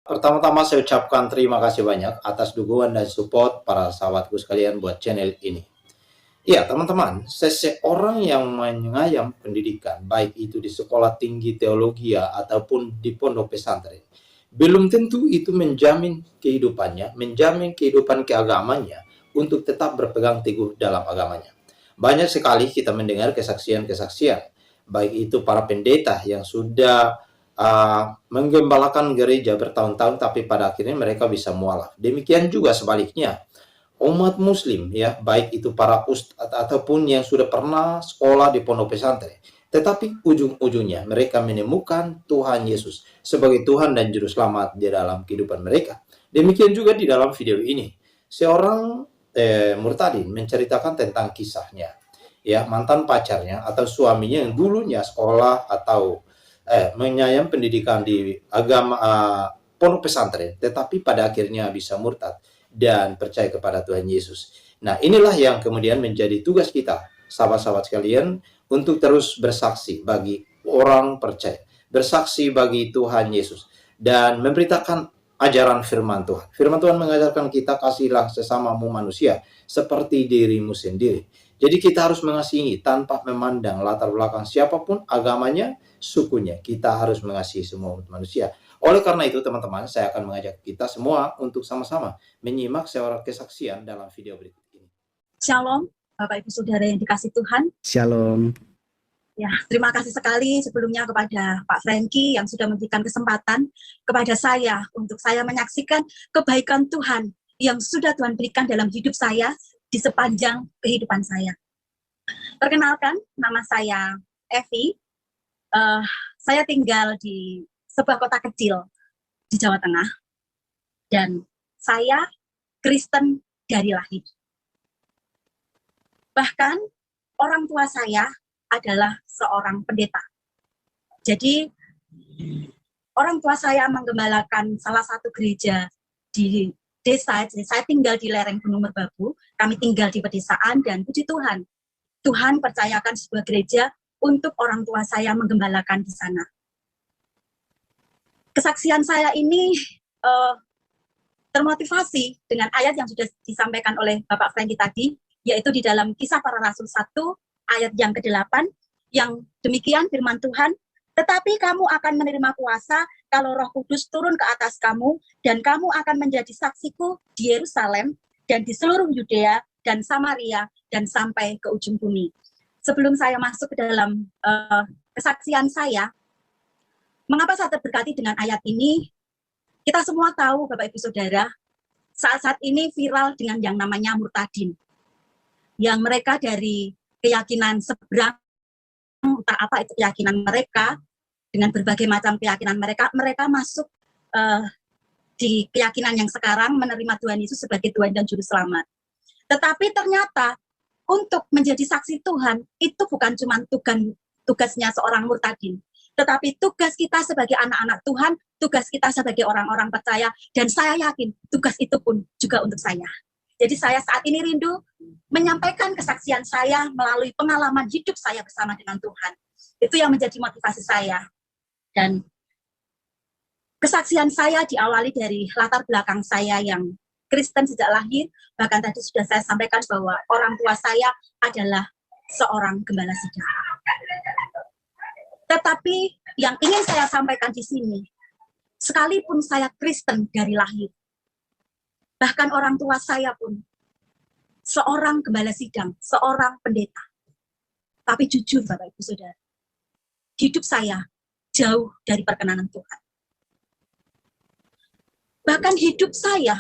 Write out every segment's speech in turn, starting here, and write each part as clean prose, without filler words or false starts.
Pertama-tama saya ucapkan terima kasih banyak atas dukungan dan support para sahabatku sekalian buat channel ini. Ya, teman-teman, seseorang yang mengayam pendidikan, baik itu di sekolah tinggi teologi ataupun di pondok pesantren, belum tentu itu menjamin kehidupannya, menjamin kehidupan keagamannya untuk tetap berpegang teguh dalam agamanya. Banyak sekali kita mendengar kesaksian-kesaksian, baik itu para pendeta yang sudah menggembalakan gereja bertahun-tahun, tapi pada akhirnya mereka bisa mualaf. Demikian juga sebaliknya, umat muslim ya, baik itu para ustadz ataupun yang sudah pernah sekolah di pondok pesantren, tetapi ujung-ujungnya mereka menemukan Tuhan Yesus sebagai Tuhan dan juru selamat di dalam kehidupan mereka. Demikian juga di dalam video ini, seorang murtadin menceritakan tentang kisahnya, ya, mantan pacarnya atau suaminya yang dulunya sekolah atau menyayang pendidikan di agama pondok pesantren, tetapi pada akhirnya bisa murtad dan percaya kepada Tuhan Yesus. Nah, inilah yang kemudian menjadi tugas kita, sahabat-sahabat sekalian, untuk terus bersaksi bagi orang percaya, bersaksi bagi Tuhan Yesus, dan memberitakan ajaran firman Tuhan. Firman Tuhan mengajarkan kita, kasihilah sesamamu manusia seperti dirimu sendiri. Jadi kita harus mengasihi tanpa memandang latar belakang siapapun agamanya, sukunya. Kita harus mengasihi semua manusia. Oleh karena itu, teman-teman, saya akan mengajak kita semua untuk sama-sama menyimak seorang kesaksian dalam video berikut ini. Shalom, Bapak Ibu Saudara yang dikasih Tuhan. Shalom. Ya, terima kasih sekali sebelumnya kepada Pak Franky yang sudah memberikan kesempatan kepada saya untuk saya menyaksikan kebaikan Tuhan yang sudah Tuhan berikan dalam hidup saya di sepanjang kehidupan saya. Perkenalkan, nama saya Evi. Saya tinggal di sebuah kota kecil di Jawa Tengah, dan saya Kristen dari lahir. Bahkan orang tua saya adalah seorang pendeta. Jadi orang tua saya menggembalakan salah satu gereja di desa. Jadi saya tinggal di lereng Gunung Merbabu, kami tinggal di pedesaan, dan puji Tuhan, Tuhan percayakan sebuah gereja untuk orang tua saya menggembalakan di sana. Kesaksian saya ini termotivasi dengan ayat yang sudah disampaikan oleh Bapak Franky tadi, yaitu di dalam Kisah Para Rasul 1 ayat yang ke-8, yang demikian firman Tuhan, tetapi kamu akan menerima kuasa kalau Roh Kudus turun ke atas kamu, dan kamu akan menjadi saksiku di Yerusalem dan di seluruh Yudea dan Samaria dan sampai ke ujung bumi. Sebelum saya masuk ke dalam kesaksian saya, mengapa saya terberkati dengan ayat ini? Kita semua tahu, Bapak Ibu Saudara, saat-saat ini viral dengan yang namanya murtadin, yang mereka dari keyakinan seberang, entah apa itu keyakinan mereka, dengan berbagai macam keyakinan mereka masuk di keyakinan yang sekarang menerima Tuhan Yesus sebagai Tuhan dan Juru Selamat. Tetapi ternyata untuk menjadi saksi Tuhan itu bukan cuma tugasnya seorang murtadin, tetapi tugas kita sebagai anak-anak Tuhan, tugas kita sebagai orang-orang percaya, dan saya yakin tugas itu pun juga untuk saya. Jadi saya saat ini rindu menyampaikan kesaksian saya melalui pengalaman hidup saya bersama dengan Tuhan. Itu yang menjadi motivasi saya. Dan kesaksian saya diawali dari latar belakang saya yang Kristen sejak lahir. Bahkan tadi sudah saya sampaikan bahwa orang tua saya adalah seorang gembala sidang. Tetapi yang ingin saya sampaikan di sini, sekalipun saya Kristen dari lahir, bahkan orang tua saya pun seorang gembala sidang, seorang pendeta. Tapi jujur Bapak Ibu Saudara, hidup saya jauh dari perkenanan Tuhan. Bahkan hidup saya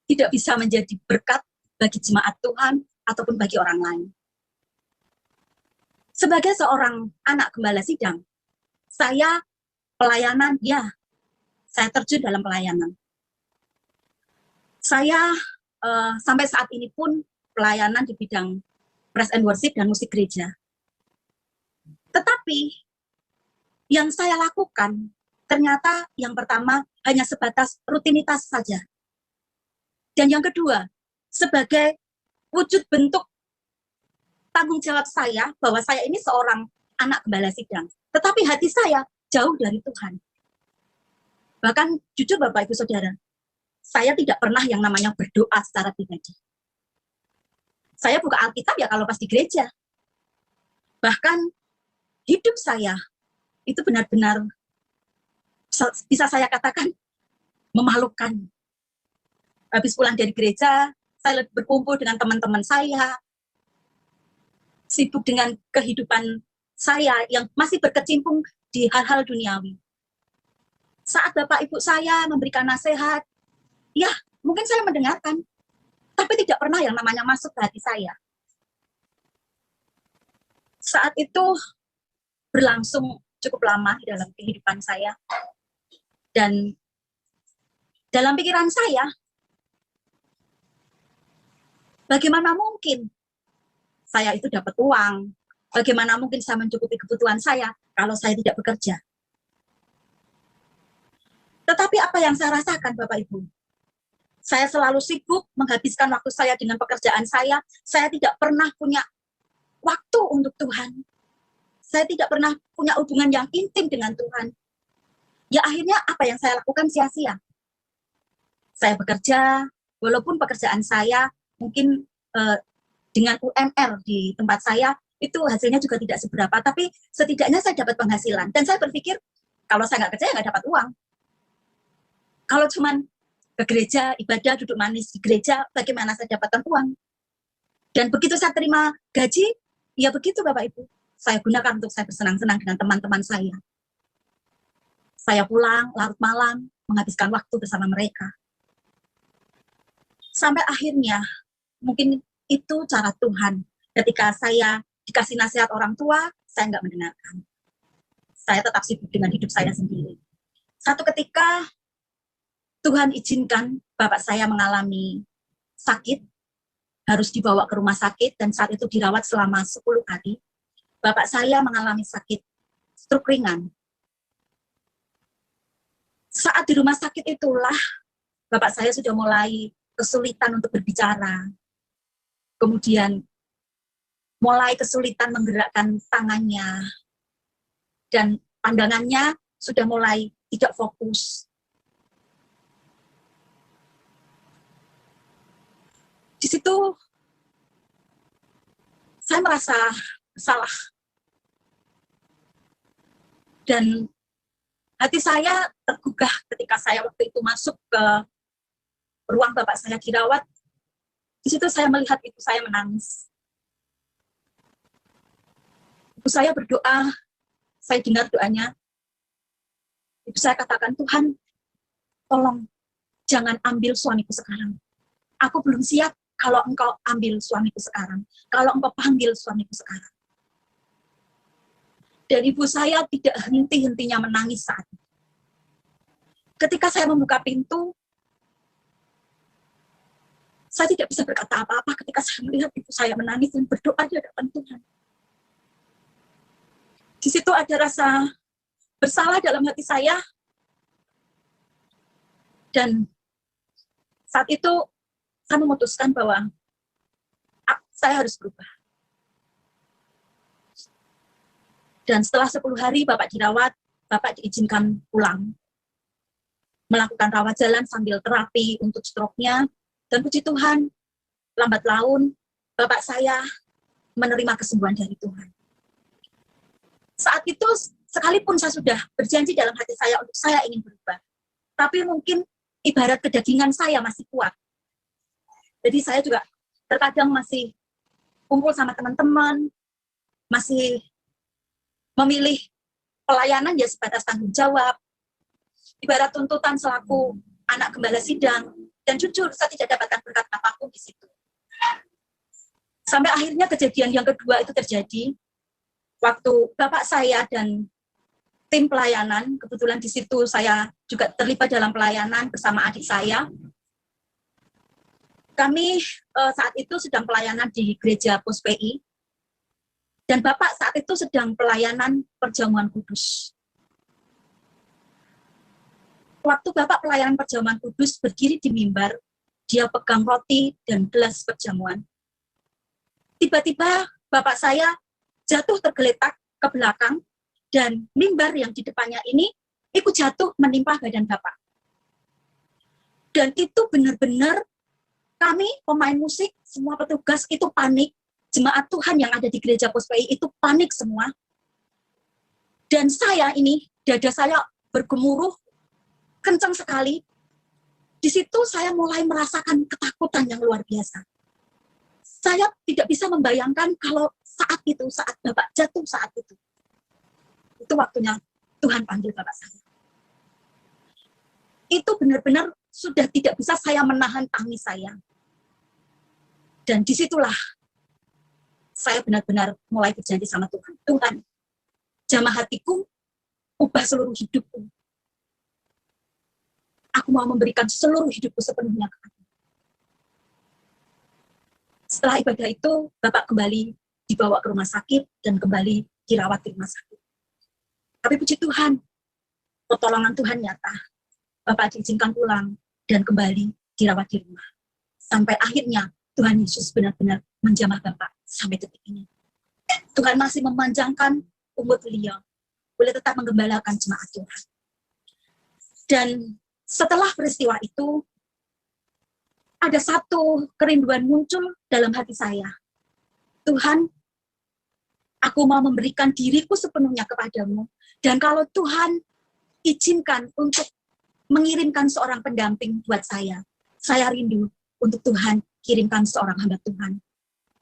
tidak bisa menjadi berkat bagi jemaat Tuhan ataupun bagi orang lain. Sebagai seorang anak gembala sidang, saya pelayanan, ya, saya terjun dalam pelayanan. Saya sampai saat ini pun pelayanan di bidang praise and worship dan musik gereja. Tetapi yang saya lakukan ternyata yang pertama hanya sebatas rutinitas saja. Dan yang kedua, sebagai wujud bentuk tanggung jawab saya bahwa saya ini seorang anak gembala sidang. Tetapi hati saya jauh dari Tuhan. Bahkan jujur Bapak Ibu Saudara, saya tidak pernah yang namanya berdoa secara pribadi. Saya buka Alkitab ya kalau pas di gereja. Bahkan hidup saya itu benar-benar bisa saya katakan memalukan. Habis pulang dari gereja, saya berkumpul dengan teman-teman saya, sibuk dengan kehidupan saya yang masih berkecimpung di hal-hal duniawi. Saat Bapak Ibu saya memberikan nasihat, ya mungkin saya mendengarkan, tapi tidak pernah yang namanya masuk ke hati saya. Saat itu berlangsung cukup lama di dalam kehidupan saya. Dan dalam pikiran saya, bagaimana mungkin saya itu dapat uang? Bagaimana mungkin saya mencukupi kebutuhan saya kalau saya tidak bekerja? Tetapi apa yang saya rasakan, Bapak Ibu? Saya selalu sibuk menghabiskan waktu saya dengan pekerjaan saya. Saya tidak pernah punya waktu untuk Tuhan. Saya tidak pernah punya hubungan yang intim dengan Tuhan. Ya akhirnya apa yang saya lakukan sia-sia. Saya bekerja, walaupun pekerjaan saya mungkin dengan UMR di tempat saya, itu hasilnya juga tidak seberapa, tapi setidaknya saya dapat penghasilan. Dan saya berpikir, kalau saya nggak kerja, ya nggak dapat uang. Kalau cuman ke gereja, ibadah, duduk manis di gereja, bagaimana saya dapatkan uang? Dan begitu saya terima gaji, ya begitu Bapak Ibu. Saya gunakan untuk saya bersenang-senang dengan teman-teman saya. Saya pulang, larut malam, menghabiskan waktu bersama mereka. Sampai akhirnya, mungkin itu cara Tuhan. Ketika saya dikasih nasihat orang tua, saya nggak mendengarkan. Saya tetap sibuk dengan hidup saya sendiri. Satu ketika, Tuhan izinkan bapak saya mengalami sakit, harus dibawa ke rumah sakit, dan saat itu dirawat selama 10 hari. Bapak saya mengalami sakit stroke ringan. Saat di rumah sakit itulah, bapak saya sudah mulai kesulitan untuk berbicara. Kemudian mulai kesulitan menggerakkan tangannya. Dan pandangannya sudah mulai tidak fokus. Di situ saya merasa bersalah. Dan hati saya tergugah ketika saya waktu itu masuk ke ruang bapak saya dirawat. Di situ saya melihat ibu saya menangis. Ibu saya berdoa, saya dengar doanya. Ibu saya katakan, Tuhan, tolong jangan ambil suamiku sekarang. Aku belum siap kalau engkau ambil suamiku sekarang. Kalau engkau panggil suamiku sekarang. Dan ibu saya tidak henti-hentinya menangis saat itu. Ketika saya membuka pintu, saya tidak bisa berkata apa-apa ketika saya melihat ibu saya menangis dan berdoa di hadapan Tuhan. Di situ ada rasa bersalah dalam hati saya. Dan saat itu saya memutuskan bahwa saya harus berubah. Dan setelah 10 hari Bapak dirawat, Bapak diizinkan pulang. Melakukan rawat jalan sambil terapi untuk stroke-nya. Dan puji Tuhan, lambat laun Bapak saya menerima kesembuhan dari Tuhan. Saat itu, sekalipun saya sudah berjanji dalam hati saya untuk saya ingin berubah. Tapi mungkin ibarat kedagingan saya masih kuat. Jadi saya juga terkadang masih kumpul sama teman-teman, masih memilih pelayanan ya sebatas tanggung jawab. Ibarat tuntutan selaku anak gembala sidang. Dan jujur, saya tidak dapatkan berkat apapun di situ. Sampai akhirnya kejadian yang kedua itu terjadi. Waktu bapak saya dan tim pelayanan, kebetulan di situ saya juga terlibat dalam pelayanan bersama adik saya. Kami saat itu sedang pelayanan di gereja Pos PI. Dan bapak saat itu sedang pelayanan perjamuan kudus. Waktu bapak pelayanan perjamuan kudus berdiri di mimbar, dia pegang roti dan gelas perjamuan. Tiba-tiba bapak saya jatuh tergeletak ke belakang dan mimbar yang di depannya ini ikut jatuh menimpa badan Bapak. Dan itu benar-benar kami pemain musik, semua petugas itu panik, jemaat Tuhan yang ada di gereja Puspei itu panik semua. Dan saya ini, dada saya bergemuruh, kencang sekali. Di situ saya mulai merasakan ketakutan yang luar biasa. Saya tidak bisa membayangkan kalau saat itu, saat Bapak jatuh saat itu waktunya Tuhan panggil Bapak saya. Itu benar-benar sudah tidak bisa saya menahan tangis saya. Dan disitulah saya benar-benar mulai berjanji sama Tuhan. Tuhan, jamah hatiku, ubah seluruh hidupku. Aku mau memberikan seluruh hidupku sepenuhnya kepadamu. Setelah ibadah itu, Bapak kembali dibawa ke rumah sakit dan kembali dirawat di rumah sakit. Tapi puji Tuhan, pertolongan Tuhan nyata. Bapak diizinkan pulang dan kembali dirawat di rumah. Sampai akhirnya Tuhan Yesus benar-benar menjamah Bapak sampai detik ini. Tuhan masih memanjangkan umur beliau, boleh tetap menggembalakan jemaat Tuhan. Dan setelah peristiwa itu, ada satu kerinduan muncul dalam hati saya. Tuhan, aku mau memberikan diriku sepenuhnya kepadamu. Dan kalau Tuhan izinkan untuk mengirimkan seorang pendamping buat saya rindu untuk Tuhan kirimkan seorang hamba Tuhan.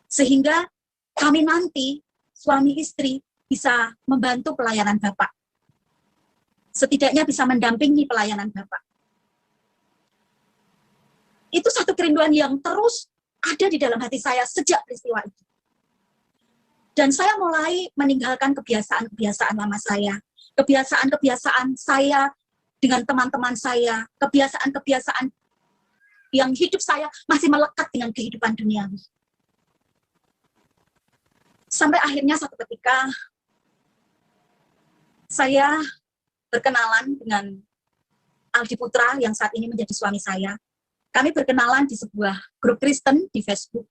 Sehingga kami nanti, suami istri, bisa membantu pelayanan Bapak. Setidaknya bisa mendampingi pelayanan Bapak. Itu satu kerinduan yang terus ada di dalam hati saya sejak peristiwa itu. Dan saya mulai meninggalkan kebiasaan-kebiasaan lama saya. Kebiasaan-kebiasaan saya dengan teman-teman saya. Kebiasaan-kebiasaan yang hidup saya masih melekat dengan kehidupan duniawi. Sampai akhirnya satu ketika, saya berkenalan dengan Aldi Putra yang saat ini menjadi suami saya. Kami berkenalan di sebuah grup Kristen di Facebook.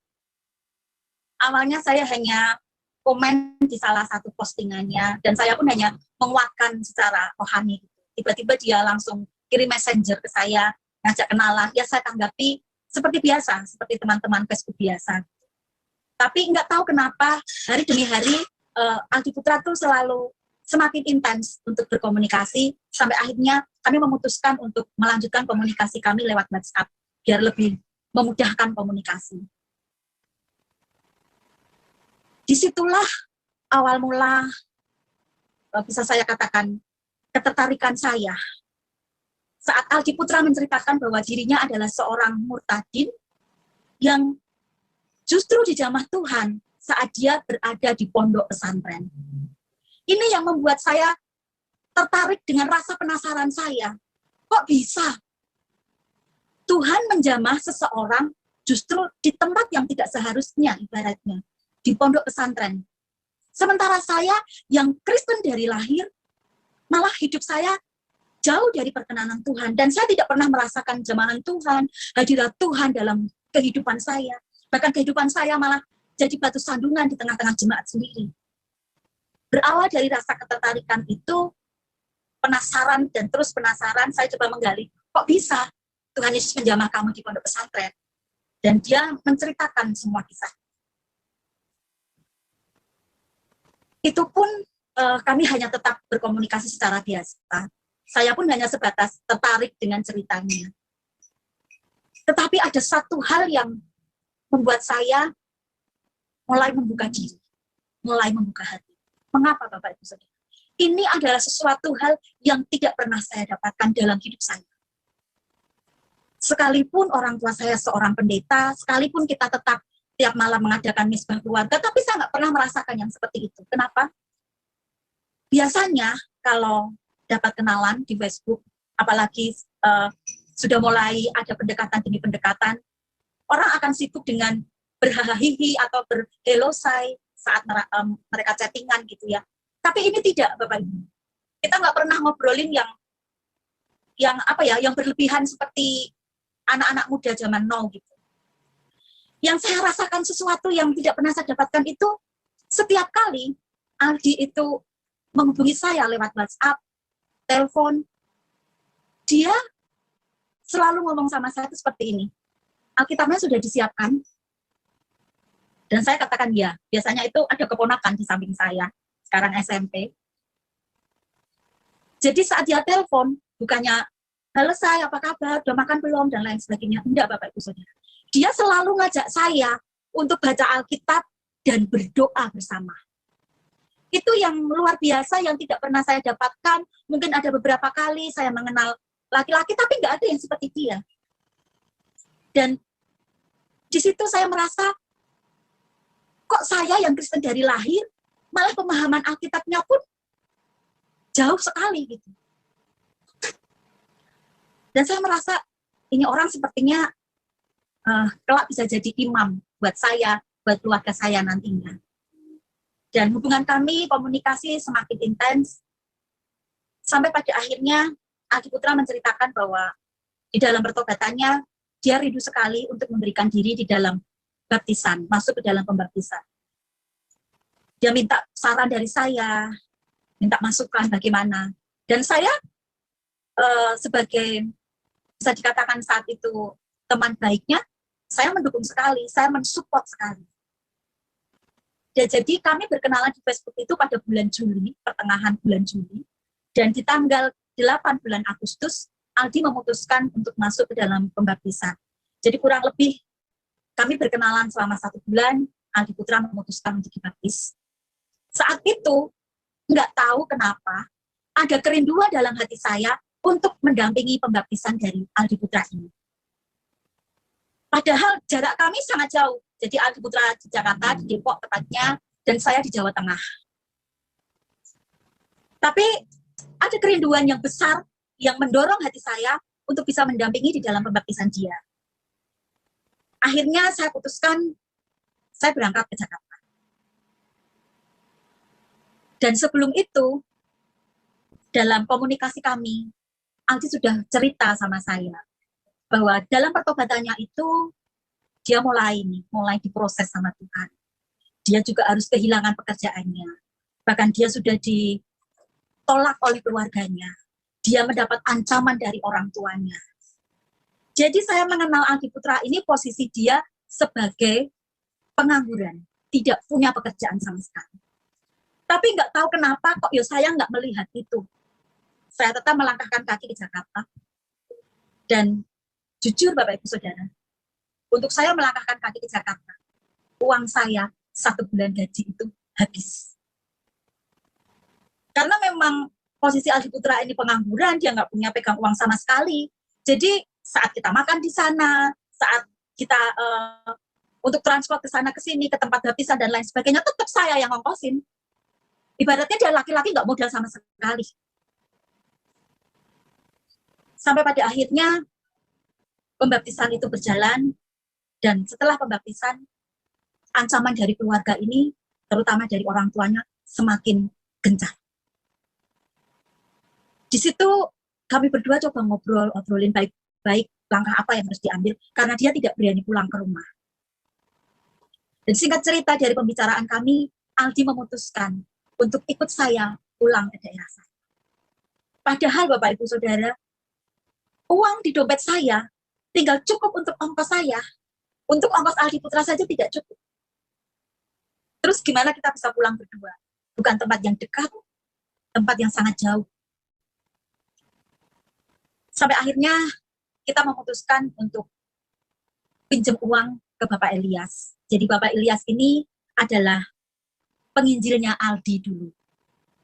Awalnya saya hanya komen di salah satu postingannya, dan saya pun hanya menguatkan secara rohani. Tiba-tiba dia langsung kirim messenger ke saya, ngajak kenalan, ya saya tanggapi seperti biasa, seperti teman-teman Facebook biasa. Tapi nggak tahu kenapa, hari demi hari, Aldi Putra tuh selalu semakin intens untuk berkomunikasi, sampai akhirnya kami memutuskan untuk melanjutkan komunikasi kami lewat WhatsApp, biar lebih memudahkan komunikasi. Disitulah awal mula, bisa saya katakan, ketertarikan saya. Saat Aldi Putra menceritakan bahwa dirinya adalah seorang murtadin yang justru dijamah Tuhan saat dia berada di pondok pesantren. Ini yang membuat saya tertarik dengan rasa penasaran saya. Kok bisa Tuhan menjamah seseorang justru di tempat yang tidak seharusnya, ibaratnya di pondok pesantren. Sementara saya yang Kristen dari lahir, malah hidup saya jauh dari perkenanan Tuhan. Dan saya tidak pernah merasakan jamahan Tuhan, hadirat Tuhan dalam kehidupan saya. Bahkan kehidupan saya malah jadi batu sandungan di tengah-tengah jemaat sendiri. Berawal dari rasa ketertarikan itu, penasaran dan terus penasaran, saya coba menggali, kok bisa Tuhan Yesus menjamah kamu di pondok pesantren? Dan dia menceritakan semua kisah. Itu pun kami hanya tetap berkomunikasi secara biasa. Saya pun hanya sebatas tertarik dengan ceritanya. Tetapi ada satu hal yang membuat saya mulai membuka diri, mulai membuka hati. Mengapa Bapak Ibu Saudara? Ini adalah sesuatu hal yang tidak pernah saya dapatkan dalam hidup saya. Sekalipun orang tua saya seorang pendeta, sekalipun kita tetap tiap malam mengadakan misbah keluarga, tapi saya nggak pernah merasakan yang seperti itu. Kenapa? Biasanya kalau dapat kenalan di Facebook, apalagi sudah mulai ada pendekatan demi pendekatan, orang akan sibuk dengan berhahihi atau berhelosai saat mereka chattingan gitu ya. Tapi ini tidak, Bapak Ibu. Kita nggak pernah ngobrolin yang berlebihan seperti anak-anak muda zaman now gitu. Yang saya rasakan sesuatu yang tidak pernah saya dapatkan itu setiap kali Aldi itu menghubungi saya lewat WhatsApp, telepon, dia selalu ngomong sama saya itu seperti ini. Alkitabnya sudah disiapkan. Dan saya katakan ya, biasanya itu ada keponakan di samping saya, sekarang SMP. Jadi saat dia telepon, bukannya, halo saya, apa kabar, udah makan belum, dan lain sebagainya. Enggak, Bapak Ibu Saudara. Dia selalu ngajak saya untuk baca Alkitab dan berdoa bersama. Itu yang luar biasa, yang tidak pernah saya dapatkan. Mungkin ada beberapa kali saya mengenal laki-laki, tapi nggak ada yang seperti dia. Dan di situ saya merasa, kok saya yang Kristen dari lahir, malah pemahaman Alkitabnya pun jauh sekali gitu. Dan saya merasa ini orang sepertinya kelak bisa jadi imam buat saya, buat keluarga saya nantinya. Dan hubungan kami, komunikasi semakin intens, sampai pada akhirnya Aldi Putra menceritakan bahwa di dalam pertobatannya, dia rindu sekali untuk memberikan diri di dalam baptisan, masuk ke dalam pembaptisan. Dia minta saran dari saya, minta masukan bagaimana. Dan saya sebagai, bisa dikatakan saat itu teman baiknya, saya mendukung sekali, saya mensupport sekali. Dan jadi kami berkenalan di Facebook itu pada bulan Juli, pertengahan bulan Juli, dan di tanggal 8 bulan Agustus, Aldi memutuskan untuk masuk ke dalam pembaptisan. Jadi kurang lebih kami berkenalan selama 1 bulan, Aldi Putra memutuskan untuk dibaptis. Saat itu, nggak tahu kenapa, ada kerinduan dalam hati saya untuk mendampingi pembaptisan dari Aldi Putra ini. Padahal jarak kami sangat jauh. Jadi Aldi Putra di Jakarta, di Depok tepatnya, dan saya di Jawa Tengah. Tapi ada kerinduan yang besar yang mendorong hati saya untuk bisa mendampingi di dalam pembaptisan dia. Akhirnya saya putuskan, saya berangkat ke Jakarta. Dan sebelum itu, dalam komunikasi kami, Aldi sudah cerita sama saya bahwa dalam pertobatannya itu dia mulai diproses sama Tuhan. Dia juga harus kehilangan pekerjaannya. Bahkan dia sudah ditolak oleh keluarganya. Dia mendapat ancaman dari orang tuanya. Jadi saya mengenal Aldi Putra ini, posisi dia sebagai pengangguran, tidak punya pekerjaan sama sekali. Tapi nggak tahu kenapa kok saya nggak melihat itu. Saya tetap melangkahkan kaki ke Jakarta. Dan jujur Bapak Ibu Saudara, untuk saya melangkahkan kaki ke Jakarta, uang saya 1 bulan gaji itu habis. Karena memang posisi Aldi Putra ini pengangguran, dia nggak punya pegang uang sama sekali. Jadi saat kita makan di sana, saat kita untuk transport ke sana ke sini, ke tempat baptisan dan lain sebagainya, tetap saya yang ngongkosin. Ibaratnya dia laki-laki nggak modal sama sekali. Sampai pada akhirnya pembaptisan itu berjalan, dan setelah pembaptisan, ancaman dari keluarga ini, terutama dari orang tuanya, semakin gencar. Di situ kami berdua coba ngobrolin baik-baik langkah apa yang harus diambil, karena dia tidak berani pulang ke rumah. Dan singkat cerita dari pembicaraan kami, Aldi memutuskan untuk ikut saya pulang ke daerah saya. Padahal Bapak Ibu Saudara, uang di dompet saya tinggal cukup untuk ongkos saya. Untuk ongkos Aldi Putra saja tidak cukup. Terus gimana kita bisa pulang berdua? Bukan tempat yang dekat, tempat yang sangat jauh. Sampai akhirnya kita memutuskan untuk pinjam uang ke Bapak Elias. Jadi Bapak Elias ini adalah penginjilnya Aldi dulu.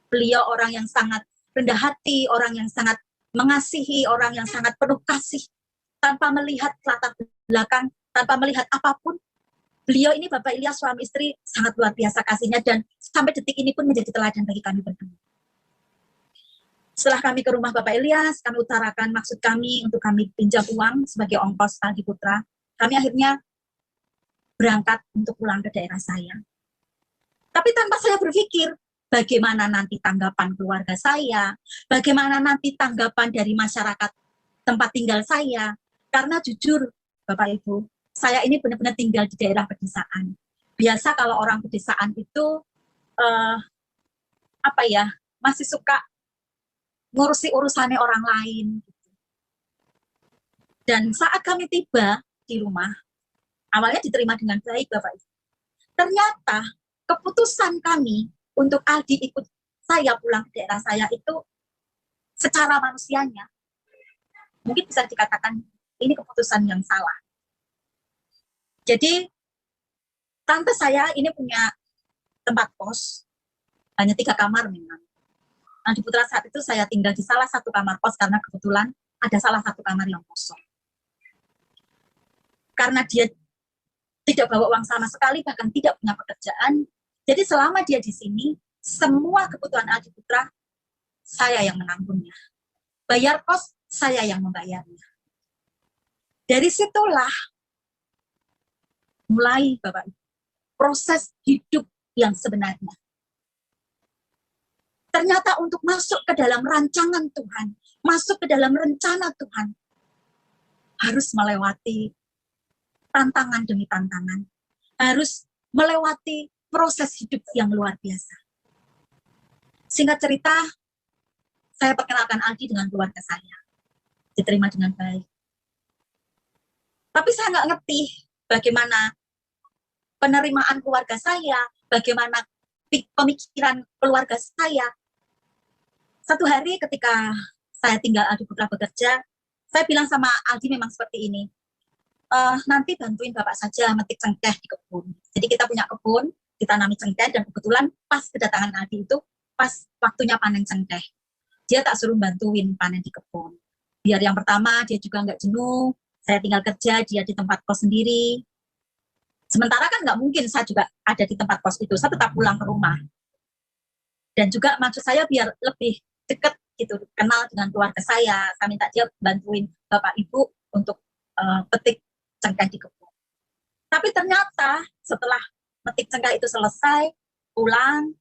Beliau orang yang sangat rendah hati, orang yang sangat mengasihi, orang yang sangat penuh kasih, tanpa melihat latar belakang, tanpa melihat apapun. Beliau ini, Bapak Elias, suami istri, sangat luar biasa kasihnya, dan sampai detik ini pun menjadi teladan bagi kami berdua. Setelah kami ke rumah Bapak Elias, kami utarakan maksud kami untuk kami pinjam uang sebagai ongkos Aldi Putra. Kami akhirnya berangkat untuk pulang ke daerah saya. Tapi tanpa saya berpikir, bagaimana nanti tanggapan keluarga saya, bagaimana nanti tanggapan dari masyarakat tempat tinggal saya. Karena jujur, Bapak Ibu, saya ini benar-benar tinggal di daerah pedesaan. Biasa kalau orang pedesaan itu, masih suka ngurusi urusannya orang lain. Dan saat kami tiba di rumah, awalnya diterima dengan baik Bapak Ibu. Ternyata keputusan kami untuk Aldi ikut saya pulang ke daerah saya itu secara manusianya mungkin bisa dikatakan ini keputusan yang salah. Jadi tante saya ini punya tempat kos, hanya 3 kamar memang. Nah, di Putra saat itu saya tinggal di salah satu kamar kos karena kebetulan ada salah satu kamar yang kosong. Karena dia tidak bawa uang sama sekali, bahkan tidak punya pekerjaan. Jadi selama dia di sini, semua kebutuhan Aldi Putra saya yang menanggungnya. Bayar kos, saya yang membayarnya. Dari situlah mulai Bapak Ibu, proses hidup yang sebenarnya. Ternyata untuk masuk ke dalam rancangan Tuhan, masuk ke dalam rencana Tuhan, harus melewati tantangan demi tantangan, harus melewati proses hidup yang luar biasa. Singkat cerita, saya perkenalkan Aldi dengan keluarga saya, diterima dengan baik. Tapi saya nggak ngerti bagaimana penerimaan keluarga saya, bagaimana pemikiran keluarga saya. Satu hari ketika saya tinggal Aldi Putra bekerja, saya bilang sama Aldi memang seperti ini, nanti bantuin Bapak saja metik cengkeh di kebun. Jadi kita punya kebun, ditanami cengkeh, dan kebetulan pas kedatangan Aldi itu, pas waktunya panen cengkeh. Dia tak suruh bantuin panen di kebun. Biar yang pertama dia juga nggak jenuh, saya tinggal kerja, dia di tempat kos sendiri. Sementara kan nggak mungkin saya juga ada di tempat kos itu, saya tetap pulang ke rumah. Dan juga maksud saya biar lebih dekat gitu, kenal dengan keluarga saya minta dia bantuin Bapak Ibu untuk petik cengkeh di kebun. Tapi ternyata setelah petik cengkeh itu selesai, pulang,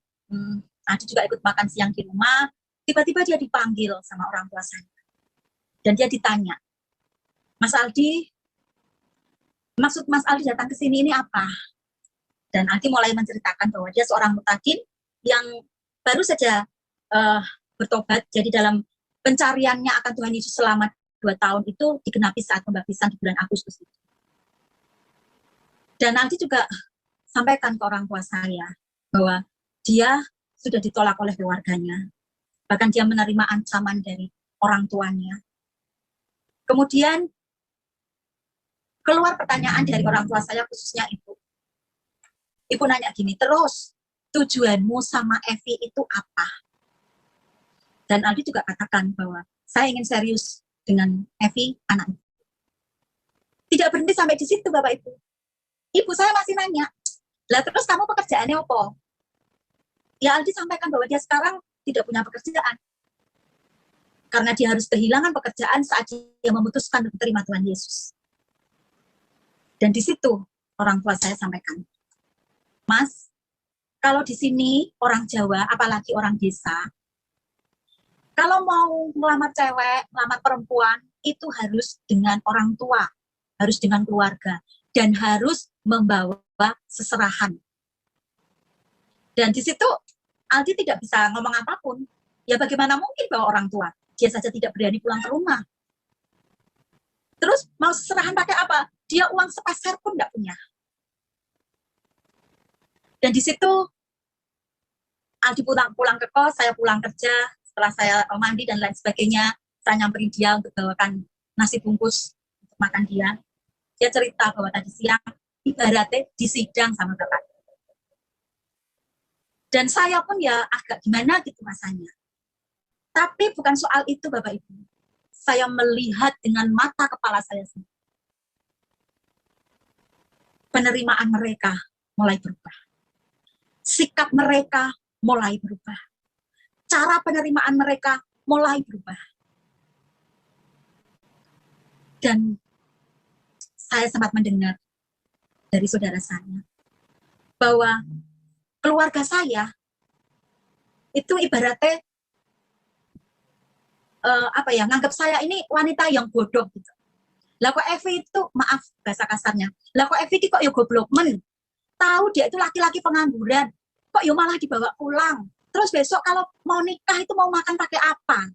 Aldi juga ikut makan siang di rumah, tiba-tiba dia dipanggil sama orang tua saya. Dan dia ditanya, Mas Aldi, maksud Mas Aldi datang ke sini ini apa? Dan Aldi mulai menceritakan bahwa dia seorang mutadin yang baru saja bertobat, jadi dalam pencariannya akan Tuhan Yesus selama 2 tahun itu digenapi saat pembaptisan di bulan Agustus itu. Dan Aldi juga sampaikan ke orang tua saya bahwa dia sudah ditolak oleh keluarganya, bahkan dia menerima ancaman dari orang tuanya. Kemudian keluar pertanyaan dari orang tua saya, khususnya ibu. Ibu nanya gini, terus tujuanmu sama Evi itu apa? Dan Aldi juga katakan bahwa saya ingin serius dengan Evi, anak ibu. Tidak berhenti sampai di situ, Bapak Ibu. Ibu saya masih nanya, lah terus kamu pekerjaannya apa? Ya Aldi sampaikan bahwa dia sekarang tidak punya pekerjaan. Karena dia harus kehilangan pekerjaan saat dia memutuskan untuk menerima Tuhan Yesus. Dan di situ orang tua saya sampaikan, Mas, kalau di sini orang Jawa, apalagi orang desa, kalau mau melamar cewek, melamar perempuan, itu harus dengan orang tua, harus dengan keluarga, dan harus membawa seserahan. Dan di situ Aldi tidak bisa ngomong apapun. Ya bagaimana mungkin bawa orang tua? Dia saja tidak berani pulang ke rumah. Terus mau seserahan pakai apa? Dia uang sepeser pun tidak punya. Dan di situ Aldi pulang ke kos, saya pulang kerja, setelah saya mandi dan lain sebagainya, saya nyamperin dia untuk bawakan nasi bungkus untuk makan dia. Dia cerita bahwa tadi siang ibaratnya disidang sama bapak. Dan saya pun ya agak gimana gitu rasanya. Tapi bukan soal itu Bapak Ibu. Saya melihat dengan mata kepala saya sendiri. Penerimaan mereka mulai berubah. Sikap mereka mulai berubah. Cara penerimaan mereka mulai berubah. Dan saya sempat mendengar dari saudara saya bahwa keluarga saya itu ibaratnya nganggap saya ini wanita yang bodoh gitu. Lah kok Evi itu, maaf bahasa kasarnya, lah kok Evi kok ya goblok men. Tahu dia itu laki-laki pengangguran, kok ya malah dibawa pulang. Terus besok kalau mau nikah itu mau makan pakai apa?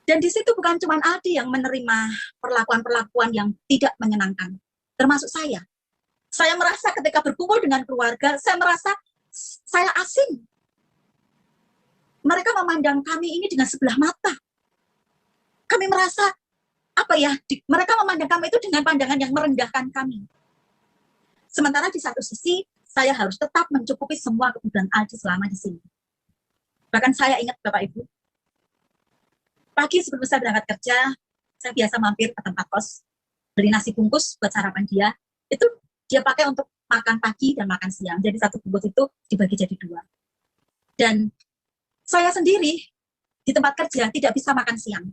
Dan di situ bukan cuma Aldi yang menerima perlakuan-perlakuan yang tidak menyenangkan, termasuk saya. Saya merasa ketika berkumpul dengan keluarga, saya merasa saya asing. Mereka memandang kami ini dengan sebelah mata. Kami merasa, mereka memandang kami itu dengan pandangan yang merendahkan kami. Sementara di satu sisi, saya harus tetap mencukupi semua kebutuhan Aldi selama di sini. Bahkan saya ingat Bapak Ibu, pagi sebelum saya berangkat kerja, saya biasa mampir ke tempat kos, beli nasi bungkus buat sarapan dia. Itu dia pakai untuk makan pagi dan makan siang. Jadi satu bungkus itu dibagi jadi 2. Dan saya sendiri di tempat kerja tidak bisa makan siang.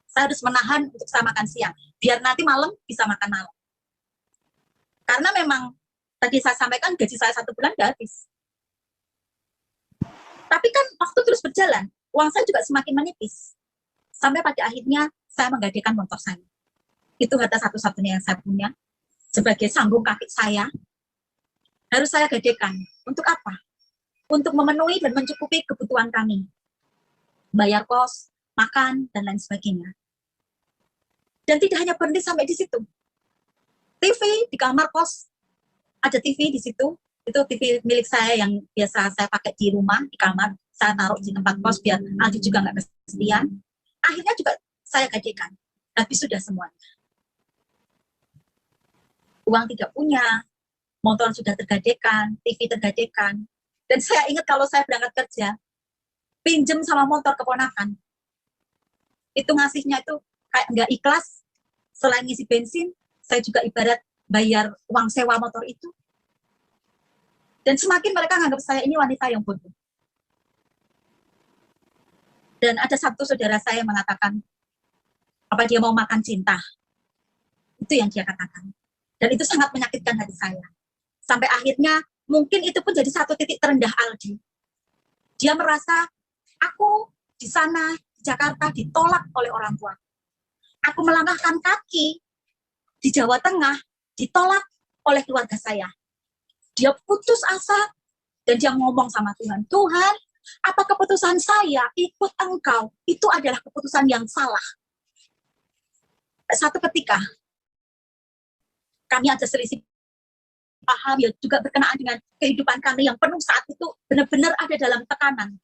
Saya harus menahan untuk saya makan siang, biar nanti malam bisa makan malam. Karena memang tadi saya sampaikan gaji saya 1 bulan udah habis. Tapi kan waktu terus berjalan, uang saya juga semakin menipis. Sampai pada akhirnya saya menggadaikan motor saya. Itu harta satu-satunya yang saya punya. Sebagai sambung kaki saya, harus saya gadaikan. Untuk apa? Untuk memenuhi dan mencukupi kebutuhan kami. Bayar kos, makan, dan lain sebagainya. Dan tidak hanya berhenti sampai di situ. TV di kamar kos, ada TV di situ. Itu TV milik saya yang biasa saya pakai di rumah, di kamar. Saya taruh di tempat kos biar Aldi juga nggak kesepian. Akhirnya juga saya gadaikan. Habis sudah semuanya. Uang tidak punya, motor sudah tergadaikan, TV tergadaikan. Dan saya ingat kalau saya berangkat kerja, pinjem sama motor keponakan. Itu ngasihnya itu kayak nggak ikhlas. Selain ngisi bensin, saya juga ibarat bayar uang sewa motor itu. Dan semakin mereka menganggap saya ini wanita yang bodoh. Dan ada satu saudara saya yang mengatakan, apa dia mau makan cinta? Itu yang dia katakan. Dan itu sangat menyakitkan hati saya. Sampai akhirnya, mungkin itu pun jadi satu titik terendah Aldi. Dia merasa, aku di sana, di Jakarta, ditolak oleh orang tua. Aku melangkahkan kaki di Jawa Tengah, ditolak oleh keluarga saya. Dia putus asa, dan dia ngomong sama Tuhan, Tuhan, apa keputusan saya ikut Engkau, itu adalah keputusan yang salah. Satu ketika, kami ada selisih paham, ya juga berkenaan dengan kehidupan kami yang penuh saat itu, benar-benar ada dalam tekanan.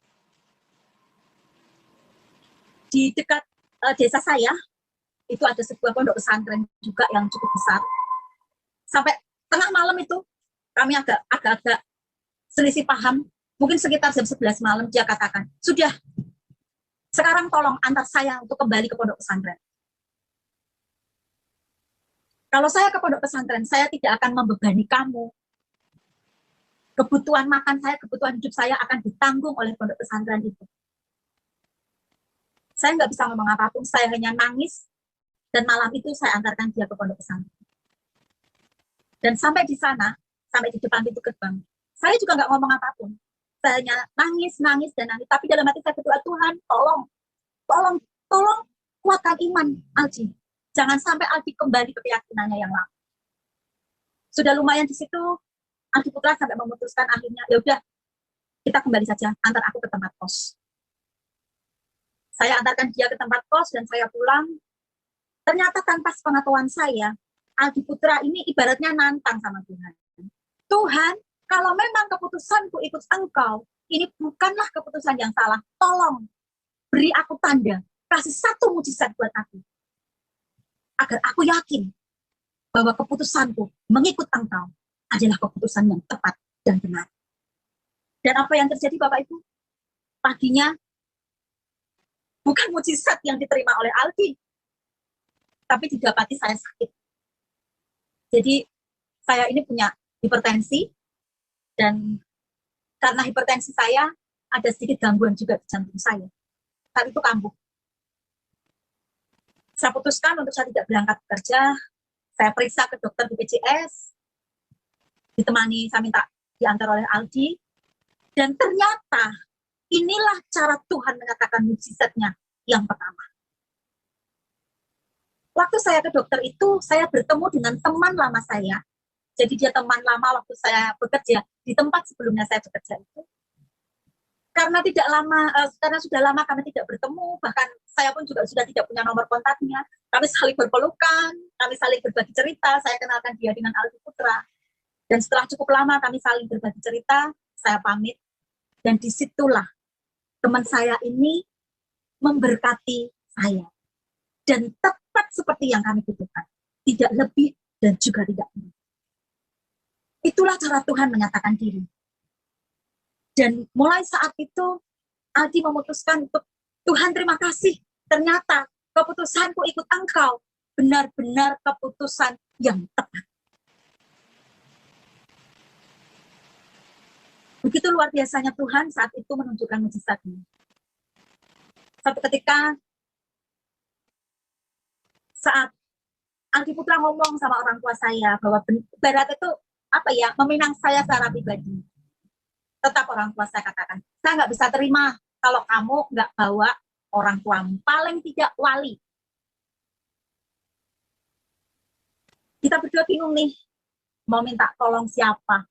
Di dekat desa saya, itu ada sebuah pondok pesantren juga yang cukup besar. Sampai tengah malam itu, kami agak-agak selisih paham, mungkin sekitar jam 11 malam dia katakan, sudah, sekarang tolong antar saya untuk kembali ke pondok pesantren. Kalau saya ke pondok pesantren, saya tidak akan membebani kamu. Kebutuhan makan saya, kebutuhan hidup saya akan ditanggung oleh pondok pesantren itu. Saya nggak bisa ngomong apapun, saya hanya nangis, dan malam itu saya antarkan dia ke pondok pesantren. Dan sampai di sana, sampai di depan pintu gerbang, saya juga nggak ngomong apapun. Saya hanya nangis, dan nangis. Tapi dalam hati saya berdoa, Tuhan, tolong kuatkan iman Aldi. Jangan sampai Aldi kembali ke keyakinannya yang lama. Sudah lumayan di situ, Aldi Putra sampai memutuskan akhirnya, ya udah, kita kembali saja, antar aku ke tempat kos. Saya antarkan dia ke tempat kos dan saya pulang. Ternyata tanpa sepengetahuan saya, Aldi Putra ini ibaratnya nantang sama Tuhan. Tuhan, kalau memang keputusanku ikut Engkau, ini bukanlah keputusan yang salah. Tolong, beri aku tanda, kasih satu mujizat buat aku. Agar aku yakin bahwa keputusanku mengikut Engkau adalah keputusan yang tepat dan benar. Dan apa yang terjadi Bapak Ibu? Paginya, bukan mujizat yang diterima oleh Aldi, tapi didapati saya sakit. Jadi, saya ini punya hipertensi, dan karena hipertensi saya, ada sedikit gangguan juga di jantung saya. Saat itu kambuh. Saya putuskan untuk saya tidak berangkat kerja, saya periksa ke dokter BPJS, ditemani, saya minta diantar oleh Aldi, dan ternyata inilah cara Tuhan menyatakan mujizatnya yang pertama. Waktu saya ke dokter itu, saya bertemu dengan teman lama saya. Jadi dia teman lama waktu saya bekerja di tempat sebelumnya saya bekerja itu. karena sudah lama kami tidak bertemu, bahkan saya pun juga sudah tidak punya nomor kontaknya. Kami saling berpelukan, kami saling berbagi cerita. Saya kenalkan dia dengan Aldi Putra. Dan setelah cukup lama kami saling berbagi cerita, saya pamit. Dan disitulah teman saya ini memberkati saya. Dan tepat seperti yang kami butuhkan. Tidak lebih dan juga tidak kurang. Itulah cara Tuhan menyatakan diri. Dan mulai saat itu, Aldi memutuskan untuk, Tuhan terima kasih, ternyata keputusanku ikut Engkau, benar-benar keputusan yang tepat. Begitu luar biasanya Tuhan saat itu menunjukkan mujizatnya. Satu ketika, saat Aldi Putra ngomong sama orang tua saya, bahwa berat itu, meminang saya secara pribadi. Tetap orang tua saya katakan, saya nggak bisa terima kalau kamu nggak bawa orang tuamu, paling tidak wali. Kita berdua bingung nih, mau minta tolong siapa.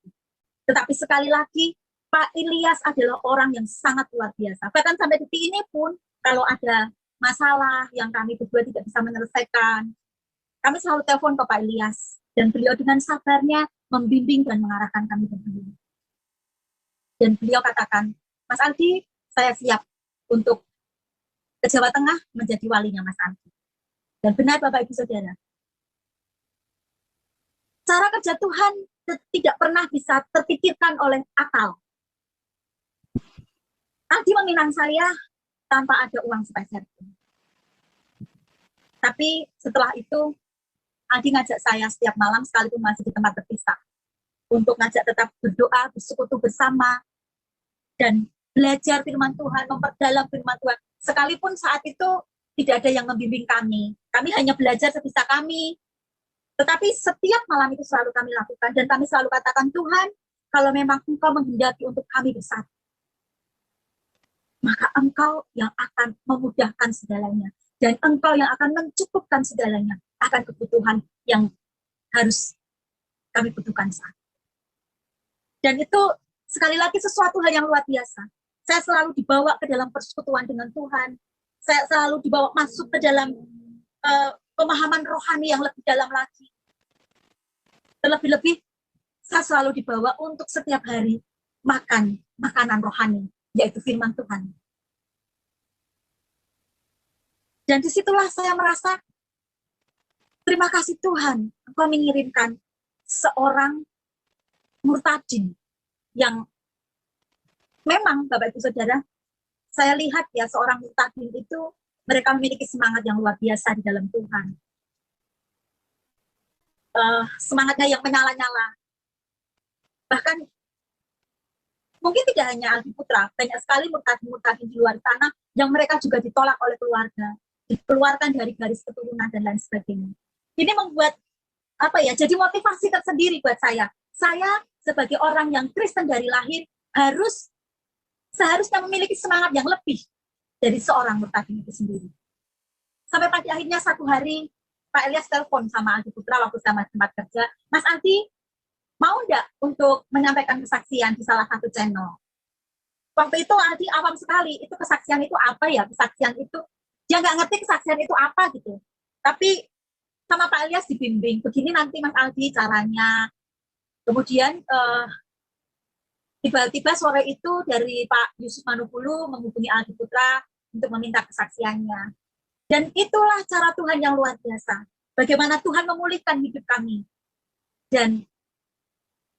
Tetapi sekali lagi, Pak Ilyas adalah orang yang sangat luar biasa. Bahkan sampai detik ini pun, kalau ada masalah yang kami berdua tidak bisa menyelesaikan, kami selalu telepon ke Pak Ilyas. Dan beliau dengan sabarnya membimbing dan mengarahkan kami berdua. Dan beliau katakan, Mas Aldi, saya siap untuk ke Jawa Tengah menjadi walinya Mas Aldi. Dan benar Bapak Ibu Saudara, cara kerja Tuhan tidak pernah bisa terpikirkan oleh akal. Aldi meminang saya tanpa ada uang sepeser pun. Tapi setelah itu, Aldi ngajak saya setiap malam sekalipun masih di tempat terpisah. Untuk ngajak tetap berdoa, bersekutu bersama, dan belajar firman Tuhan, memperdalam firman Tuhan. Sekalipun saat itu tidak ada yang membimbing kami. Kami hanya belajar sebisa kami. Tetapi setiap malam itu selalu kami lakukan. Dan kami selalu katakan, Tuhan, kalau memang Engkau menghendaki untuk kami bersatu, maka Engkau yang akan memudahkan segalanya. Dan Engkau yang akan mencukupkan segalanya akan kebutuhan yang harus kami butuhkan saat. Dan itu sekali lagi sesuatu hal yang luar biasa. Saya selalu dibawa ke dalam persekutuan dengan Tuhan. Saya selalu dibawa masuk ke dalam pemahaman rohani yang lebih dalam lagi. Terlebih-lebih, saya selalu dibawa untuk setiap hari makan makanan rohani, yaitu firman Tuhan. Dan disitulah saya merasa, terima kasih Tuhan, Engkau mengirimkan seorang murtadin yang memang Bapak Ibu Saudara, saya lihat ya seorang murtadin itu mereka memiliki semangat yang luar biasa di dalam Tuhan. Semangatnya yang menyala-nyala. Bahkan mungkin tidak hanya Aldi Putra, banyak sekali murtadin-murtadin di luar sana yang mereka juga ditolak oleh keluarga, dikeluarkan dari garis keturunan dan lain sebagainya. Ini membuat jadi motivasi tersendiri buat saya. Saya sebagai orang yang Kristen dari lahir seharusnya memiliki semangat yang lebih dari seorang murtadin itu sendiri. Sampai pada akhirnya satu hari Pak Ilyas telepon sama Aldi Putra waktu sama tempat kerja, Mas Aldi, mau enggak untuk menyampaikan kesaksian di salah satu channel? Waktu itu Aldi awam sekali, itu kesaksian itu apa ya? Kesaksian itu, dia nggak ngerti kesaksian itu apa gitu. Tapi sama Pak Ilyas dibimbing, begini nanti Mas Aldi caranya. Kemudian tiba-tiba sore itu dari Pak Yusuf Manupulu menghubungi Aldi Putra untuk meminta kesaksiannya. Dan itulah cara Tuhan yang luar biasa. Bagaimana Tuhan memulihkan hidup kami. Dan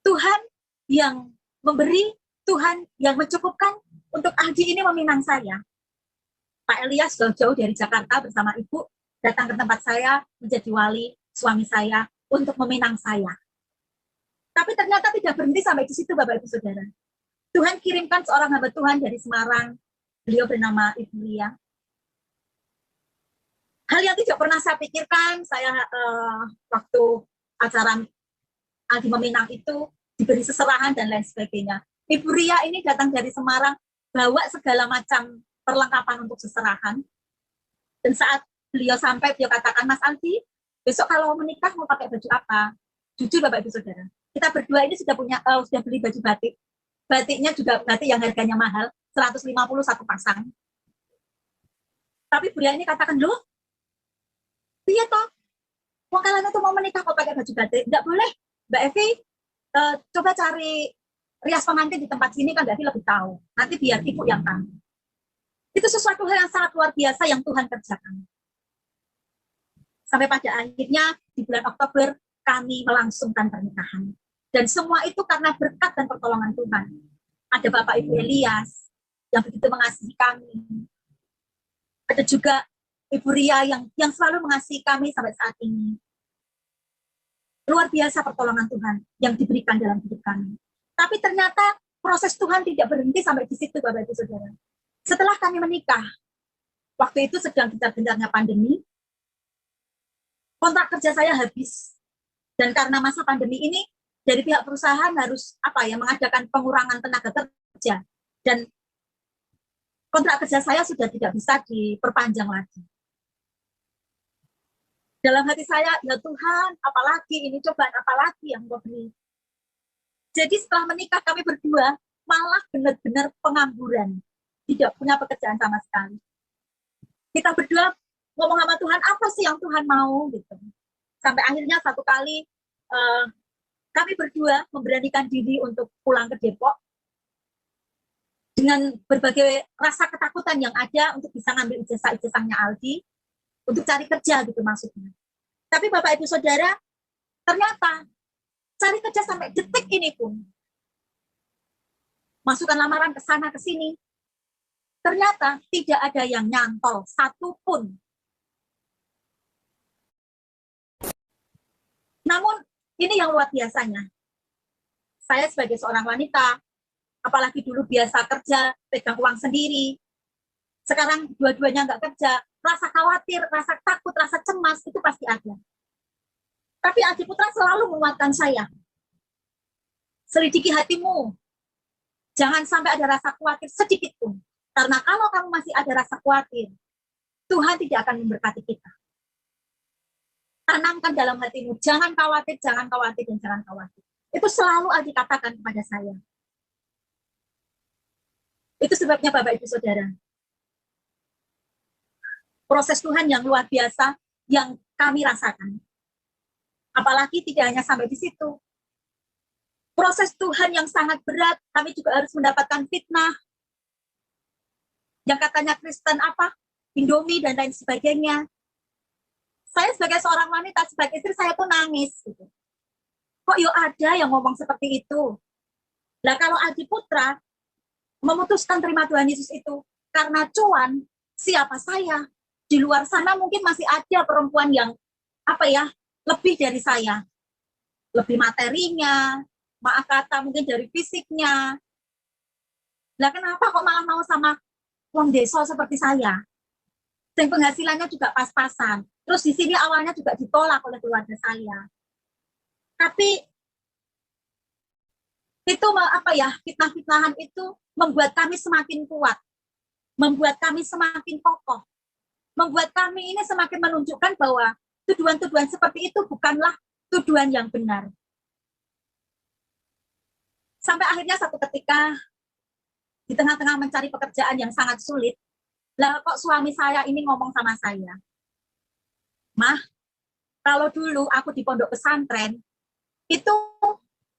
Tuhan yang memberi, Tuhan yang mencukupkan untuk Aldi ini meminang saya. Pak Ilyas jauh-jauh dari Jakarta bersama Ibu datang ke tempat saya menjadi wali suami saya untuk meminang saya. Tapi ternyata tidak berhenti sampai di situ Bapak Ibu Saudara. Tuhan kirimkan seorang hamba Tuhan dari Semarang. Beliau bernama Ibu Lia. Hal yang tidak pernah saya pikirkan, saya waktu acara Aldi meminang itu diberi seserahan dan lain sebagainya. Ibu Ria ini datang dari Semarang, bawa segala macam perlengkapan untuk seserahan. Dan saat beliau sampai, beliau katakan, Mas Aldi, besok kalau menikah mau pakai baju apa? Jujur Bapak Ibu Saudara, kita berdua ini sudah beli baju batik. Batiknya juga batik yang harganya mahal. 150 satu pasang. Tapi Buya ini katakan, loh, iya toh, wong kalian itu mau menikah kok pakai baju batik? Enggak boleh, Mbak Evi, coba cari rias pengantin di tempat sini kan Mbak Evi lebih tahu. Nanti biar ibu yang tahu. Itu sesuatu hal yang sangat luar biasa yang Tuhan kerjakan. Sampai pada akhirnya di bulan Oktober kami melangsungkan pernikahan. Dan semua itu karena berkat dan pertolongan Tuhan. Ada Bapak Ibu Elias yang begitu mengasihi kami. Ada juga Ibu Ria yang selalu mengasihi kami sampai saat ini. Luar biasa pertolongan Tuhan yang diberikan dalam hidup kami. Tapi ternyata proses Tuhan tidak berhenti sampai di situ, Bapak Ibu Saudara. Setelah kami menikah, waktu itu sedang gencar-gencarnya pandemi, kontrak kerja saya habis. Dan karena masa pandemi ini, dari pihak perusahaan harus mengadakan pengurangan tenaga kerja. Dan kontrak kerja saya sudah tidak bisa diperpanjang lagi. Dalam hati saya, ya Tuhan, apalagi ini cobaan apalagi yang Engkau beri. Jadi setelah menikah kami berdua malah benar-benar pengangguran. Tidak punya pekerjaan sama sekali. Kita berdua ngomong sama Tuhan, apa sih yang Tuhan mau? Gitu. Sampai akhirnya satu kali kami berdua memberanikan diri untuk pulang ke Depok dengan berbagai rasa ketakutan yang ada untuk bisa ngambil ijazah-ijazahnya Aldi untuk cari kerja gitu maksudnya. Tapi Bapak Ibu Saudara, ternyata cari kerja sampai detik ini pun, masukkan lamaran ke sana ke sini, ternyata tidak ada yang nyantol satupun. Namun ini yang luar biasanya. Saya sebagai seorang wanita, apalagi dulu biasa kerja, pegang uang sendiri. Sekarang dua-duanya nggak kerja, rasa khawatir, rasa takut, rasa cemas, itu pasti ada. Tapi Adi Putra selalu menguatkan saya. Selidiki hatimu. Jangan sampai ada rasa khawatir sedikit pun. Karena kalau kamu masih ada rasa khawatir, Tuhan tidak akan memberkati kita. Tanamkan dalam hatimu, jangan khawatir, jangan khawatir, dan jangan khawatir. Itu selalu Aldi katakan kepada saya. Itu sebabnya Bapak Ibu Saudara. Proses Tuhan yang luar biasa yang kami rasakan. Apalagi tidak hanya sampai di situ. Proses Tuhan yang sangat berat, kami juga harus mendapatkan fitnah. Yang katanya Kristen apa? Indomie dan lain sebagainya. Saya sebagai seorang wanita, sebagai istri, saya tuh nangis. Gitu. Kok yuk ada yang ngomong seperti itu? Lah kalau Adi Putra memutuskan terima Tuhan Yesus itu karena cuan, siapa saya? Di luar sana mungkin masih ada perempuan yang lebih dari saya. Lebih materinya, maaf kata mungkin dari fisiknya. Lah kenapa kok malah mau sama wong desa seperti saya? Dan penghasilannya juga pas-pasan. Terus di sini awalnya juga ditolak oleh keluarga saya. Tapi itu fitnah-fitnahan itu membuat kami semakin kuat. Membuat kami semakin kokoh. Membuat kami ini semakin menunjukkan bahwa tuduhan-tuduhan seperti itu bukanlah tuduhan yang benar. Sampai akhirnya satu ketika di tengah-tengah mencari pekerjaan yang sangat sulit, lah kok suami saya ini ngomong sama saya, Mah, kalau dulu aku di pondok pesantren, itu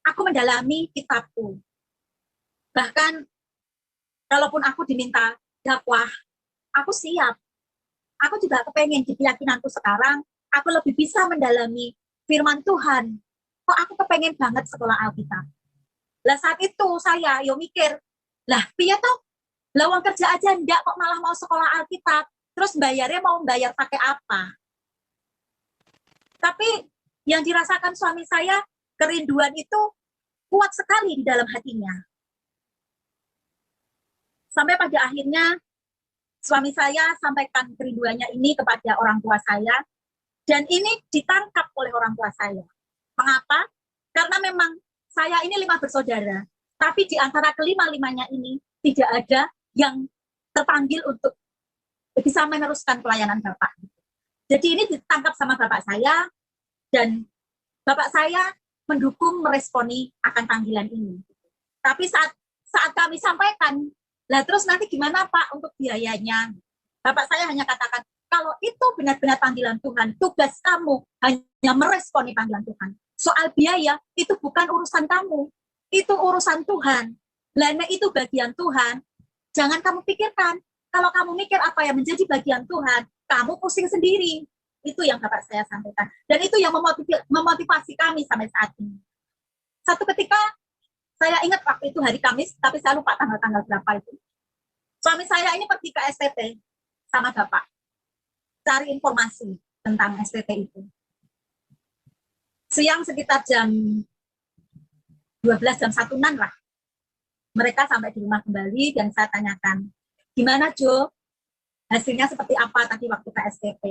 aku mendalami kitabku. Bahkan, kalaupun aku diminta dakwah, aku siap. Aku juga kepengen di keyakinanku sekarang, aku lebih bisa mendalami firman Tuhan. Kok aku kepengen banget sekolah Alkitab. Lah saat itu saya mikir, lah piye toh? Lawang kerja aja enggak kok malah mau sekolah Alkitab. Terus bayarnya mau bayar pakai apa? Tapi yang dirasakan suami saya, kerinduan itu kuat sekali di dalam hatinya. Sampai pada akhirnya suami saya sampaikan kerinduannya ini kepada orang tua saya, dan ini ditangkap oleh orang tua saya. Mengapa? Karena memang saya ini 5 bersaudara, tapi di antara kelima-limanya ini tidak ada yang terpanggil untuk bisa meneruskan pelayanan Bapak. Jadi ini ditangkap sama Bapak saya, dan Bapak saya mendukung, meresponi akan panggilan ini. Tapi saat kami sampaikan, Lah terus nanti gimana Pak untuk biayanya? Bapak saya hanya katakan, kalau itu benar-benar panggilan Tuhan, tugas kamu hanya meresponi panggilan Tuhan. Soal biaya, itu bukan urusan kamu. Itu urusan Tuhan. Lana itu bagian Tuhan. Jangan kamu pikirkan. Kalau kamu mikir apa yang menjadi bagian Tuhan, kamu pusing sendiri. Itu yang Bapak saya sampaikan. Dan itu yang memotivasi kami sampai saat ini. Satu ketika, saya ingat waktu itu hari Kamis, tapi saya lupa tanggal-tanggal berapa itu. Suami saya ini pergi ke STT sama Bapak. Cari informasi tentang STT itu. Siang sekitar jam 12, jam 1-an lah. Mereka sampai di rumah kembali dan saya tanyakan, gimana Jo? Hasilnya seperti apa tadi waktu ke STT?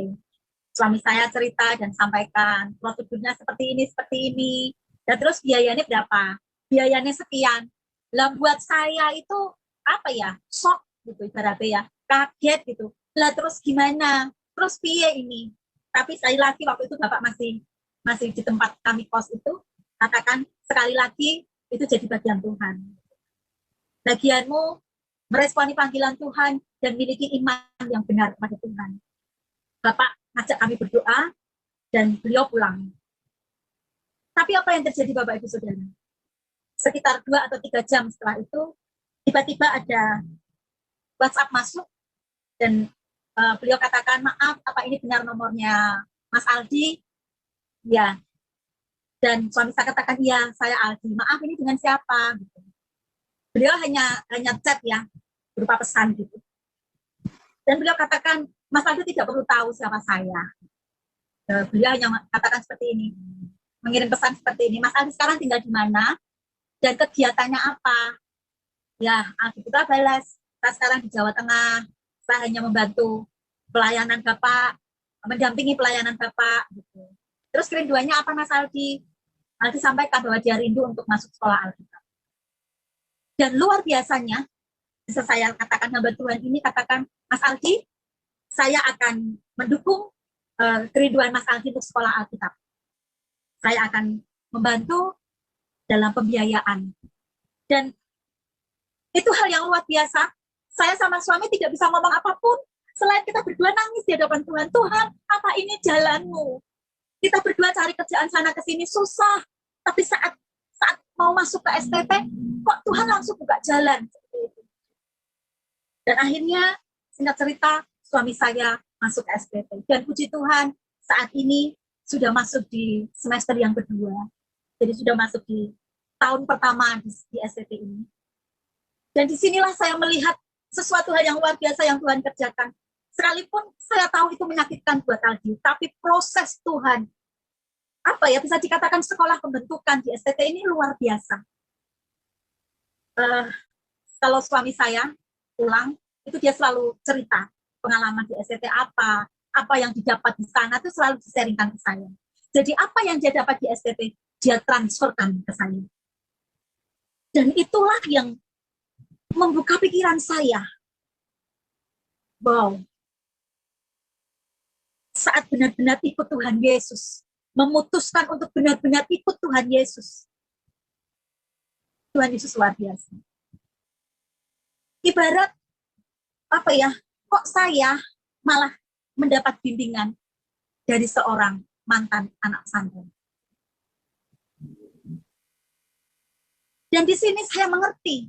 Suami saya cerita dan sampaikan, prosedurnya seperti ini. Dan terus biayanya berapa? Biayanya sekian. Lah buat saya itu apa ya? Shock gitu ibaratnya ya. Kaget gitu. Lah terus gimana? Terus piye ini? Tapi sekali lagi waktu itu Bapak masih di tempat kami kos itu, katakan sekali lagi itu jadi bagian Tuhan. Bagianmu meresponi panggilan Tuhan dan miliki iman yang benar kepada Tuhan. Bapak ngajak kami berdoa dan beliau pulang. Tapi apa yang terjadi Bapak Ibu Saudara? Sekitar 2 atau 3 jam setelah itu, tiba-tiba ada WhatsApp masuk dan beliau katakan, maaf, apa ini benar nomornya Mas Aldi? Ya. Dan suami saya katakan, iya, saya Aldi. Maaf, ini dengan siapa? Gitu. Beliau hanya chat ya, berupa pesan gitu. Dan beliau katakan, Mas Aldi tidak perlu tahu siapa saya. Beliau hanya katakan seperti ini, mengirim pesan seperti ini, Mas Aldi sekarang tinggal di mana? Dan kegiatannya apa? Ya, Aldi kita balas, saya sekarang di Jawa Tengah, saya hanya membantu pelayanan Bapak, mendampingi pelayanan Bapak. Gitu. Terus kerinduannya apa Mas Aldi? Aldi sampaikan bahwa dia rindu untuk masuk sekolah Alkitab. Dan luar biasanya, bisa saya katakan hamba Tuhan ini katakan, Mas Aldi, saya akan mendukung kerinduan Mas Aldi untuk sekolah Alkitab. Saya akan membantu dalam pembiayaan. Dan itu hal yang luar biasa. Saya sama suami tidak bisa ngomong apapun, selain kita berdua nangis di hadapan Tuhan. Tuhan, apa ini jalanmu? Kita berdua cari kerjaan sana ke sini susah, tapi saat mau masuk ke STT, kok Tuhan langsung buka jalan. Dan akhirnya, singkat cerita, suami saya masuk ke STT. Dan puji Tuhan, saat ini sudah masuk di semester yang kedua. Jadi sudah masuk di tahun pertama di STT ini. Dan disinilah saya melihat sesuatu hal yang luar biasa yang Tuhan kerjakan. Sekalipun saya tahu itu menyakitkan buat Aldi, tapi proses Tuhan, apa ya, bisa dikatakan sekolah pembentukan di STT ini luar biasa. Kalau suami saya pulang, itu dia selalu cerita pengalaman di STT apa yang didapat di sana itu selalu disaringkan ke saya. Jadi apa yang dia dapat di STT, dia transferkan ke saya. Dan itulah yang membuka pikiran saya. Wow. Saat benar-benar ikut Tuhan Yesus, memutuskan untuk benar-benar ikut Tuhan Yesus. Tuhan Yesus luar biasa. Ibarat, apa ya, kok saya malah mendapat bimbingan dari seorang mantan anak pesantren. Dan di sini saya mengerti,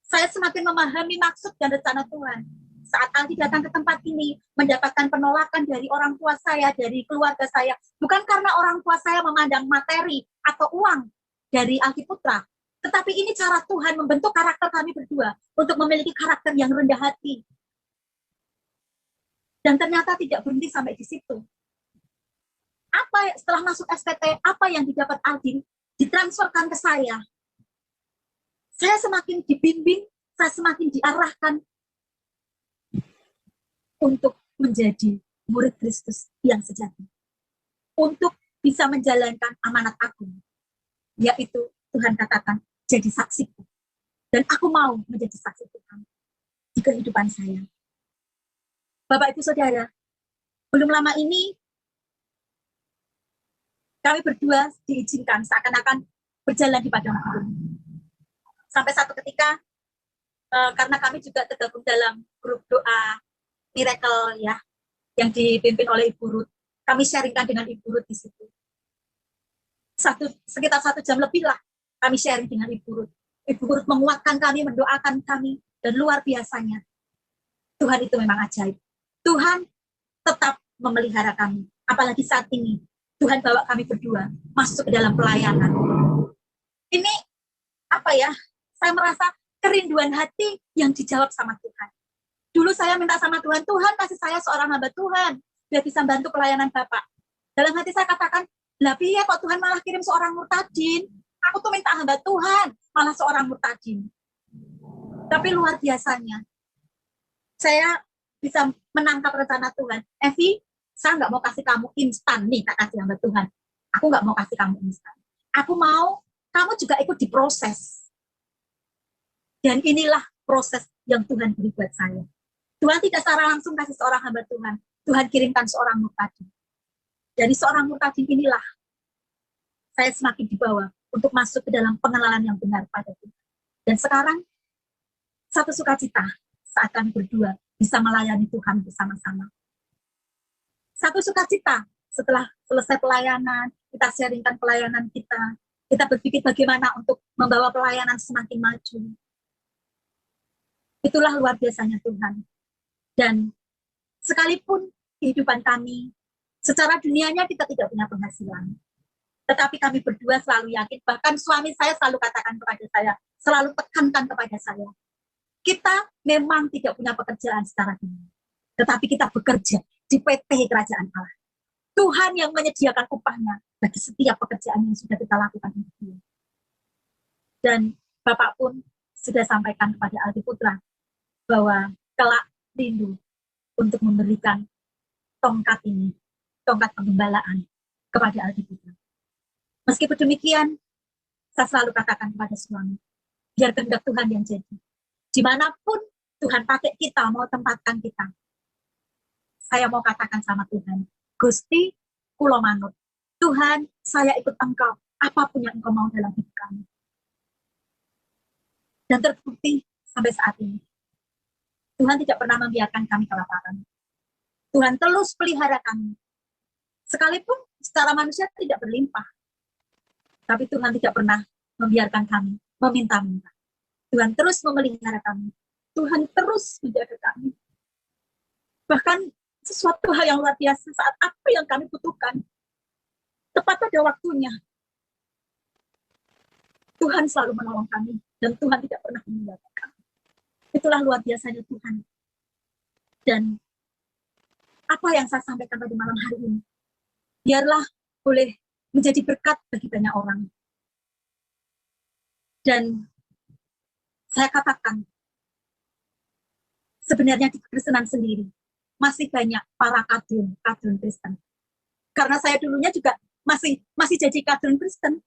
saya semakin memahami maksud dan rencana Tuhan. Saat Aldi datang ke tempat ini, mendapatkan penolakan dari orang tua saya, dari keluarga saya, bukan karena orang tua saya memandang materi atau uang dari Aldi Putra, tetapi ini cara Tuhan membentuk karakter kami berdua untuk memiliki karakter yang rendah hati. Dan ternyata tidak berhenti sampai di situ. Apa setelah masuk STT, apa yang didapat Aldi ditransferkan ke saya. Saya semakin dibimbing, saya semakin diarahkan untuk menjadi murid Kristus yang sejati. Untuk bisa menjalankan amanat agung. Yaitu Tuhan katakan, jadi saksiku. Dan aku mau menjadi saksi Tuhan di kehidupan saya. Bapak Ibu Saudara, belum lama ini kami berdua diizinkan seakan-akan berjalan di padang gurun. Sampai satu ketika karena kami juga tergabung dalam grup doa Miracle ya, yang dipimpin oleh Ibu Ruth. Kami sharingkan dengan Ibu Ruth di situ. Sekitar 1 jam lebih lah kami sharing dengan Ibu Ruth. Ibu Ruth menguatkan kami, mendoakan kami, dan luar biasanya. Tuhan itu memang ajaib. Tuhan tetap memelihara kami. Apalagi saat ini, Tuhan bawa kami berdua masuk ke dalam pelayanan. Ini apa ya? Saya merasa kerinduan hati yang dijawab sama Tuhan. Dulu saya minta sama Tuhan, Tuhan kasih saya seorang hamba Tuhan, biar bisa bantu pelayanan Bapak. Dalam hati saya katakan, lah piye kok Tuhan malah kirim seorang murtadin? Aku tuh minta hamba Tuhan, malah seorang murtadin. Tapi luar biasanya, saya bisa menangkap rencana Tuhan. Evi, saya nggak mau kasih kamu instan nih, tak kasih hamba Tuhan. Aku nggak mau kasih kamu instan. Aku mau kamu juga ikut diproses. Dan inilah proses yang Tuhan beri buat saya. Tuhan tidak secara langsung kasih seorang hamba Tuhan. Tuhan kirimkan seorang murtadin. Dari seorang murtadin inilah saya semakin dibawa untuk masuk ke dalam pengenalan yang benar pada Tuhan. Dan sekarang, satu sukacita saat kami berdua bisa melayani Tuhan bersama-sama. Satu sukacita setelah selesai pelayanan, kita sharingkan pelayanan kita berpikir bagaimana untuk membawa pelayanan semakin maju. Itulah luar biasanya Tuhan. Dan sekalipun kehidupan kami, secara dunianya kita tidak punya penghasilan. Tetapi kami berdua selalu yakin, bahkan suami saya selalu katakan kepada saya, selalu tekankan kepada saya, kita memang tidak punya pekerjaan secara dunia, tetapi kita bekerja di PT Kerajaan Allah. Tuhan yang menyediakan upahnya bagi setiap pekerjaan yang sudah kita lakukan untuk Dia. Dan Bapak pun sudah sampaikan kepada Aldi Putra bahwa kelak rindu untuk memberikan tongkat ini, tongkat penggembalaan kepada Aldi Putra. Meskipun demikian, saya selalu katakan kepada suami, biar kehendak Tuhan yang jadi. Dimanapun Tuhan pakai kita, mau tempatkan kita, saya mau katakan sama Tuhan, Gusti, kulo manut. Tuhan, saya ikut Engkau, apapun yang Engkau mau dalam hidup kami. Dan terbukti sampai saat ini, Tuhan tidak pernah membiarkan kami kelaparan. Tuhan terus pelihara kami. Sekalipun secara manusia tidak berlimpah, tapi Tuhan tidak pernah membiarkan kami meminta-minta. Tuhan terus memelihara kami. Tuhan terus menjaga kami. Bahkan sesuatu hal yang luar biasa saat apa yang kami butuhkan, tepat pada waktunya, Tuhan selalu menolong kami. Dan Tuhan tidak pernah meninggalkan kami. Itulah luar biasanya Tuhan. Dan apa yang saya sampaikan pada malam hari ini, biarlah boleh menjadi berkat bagi banyak orang. Dan saya katakan, sebenarnya di Kristenan sendiri, masih banyak para kadrun Kristen. Karena saya dulunya juga masih jadi kadrun Kristen,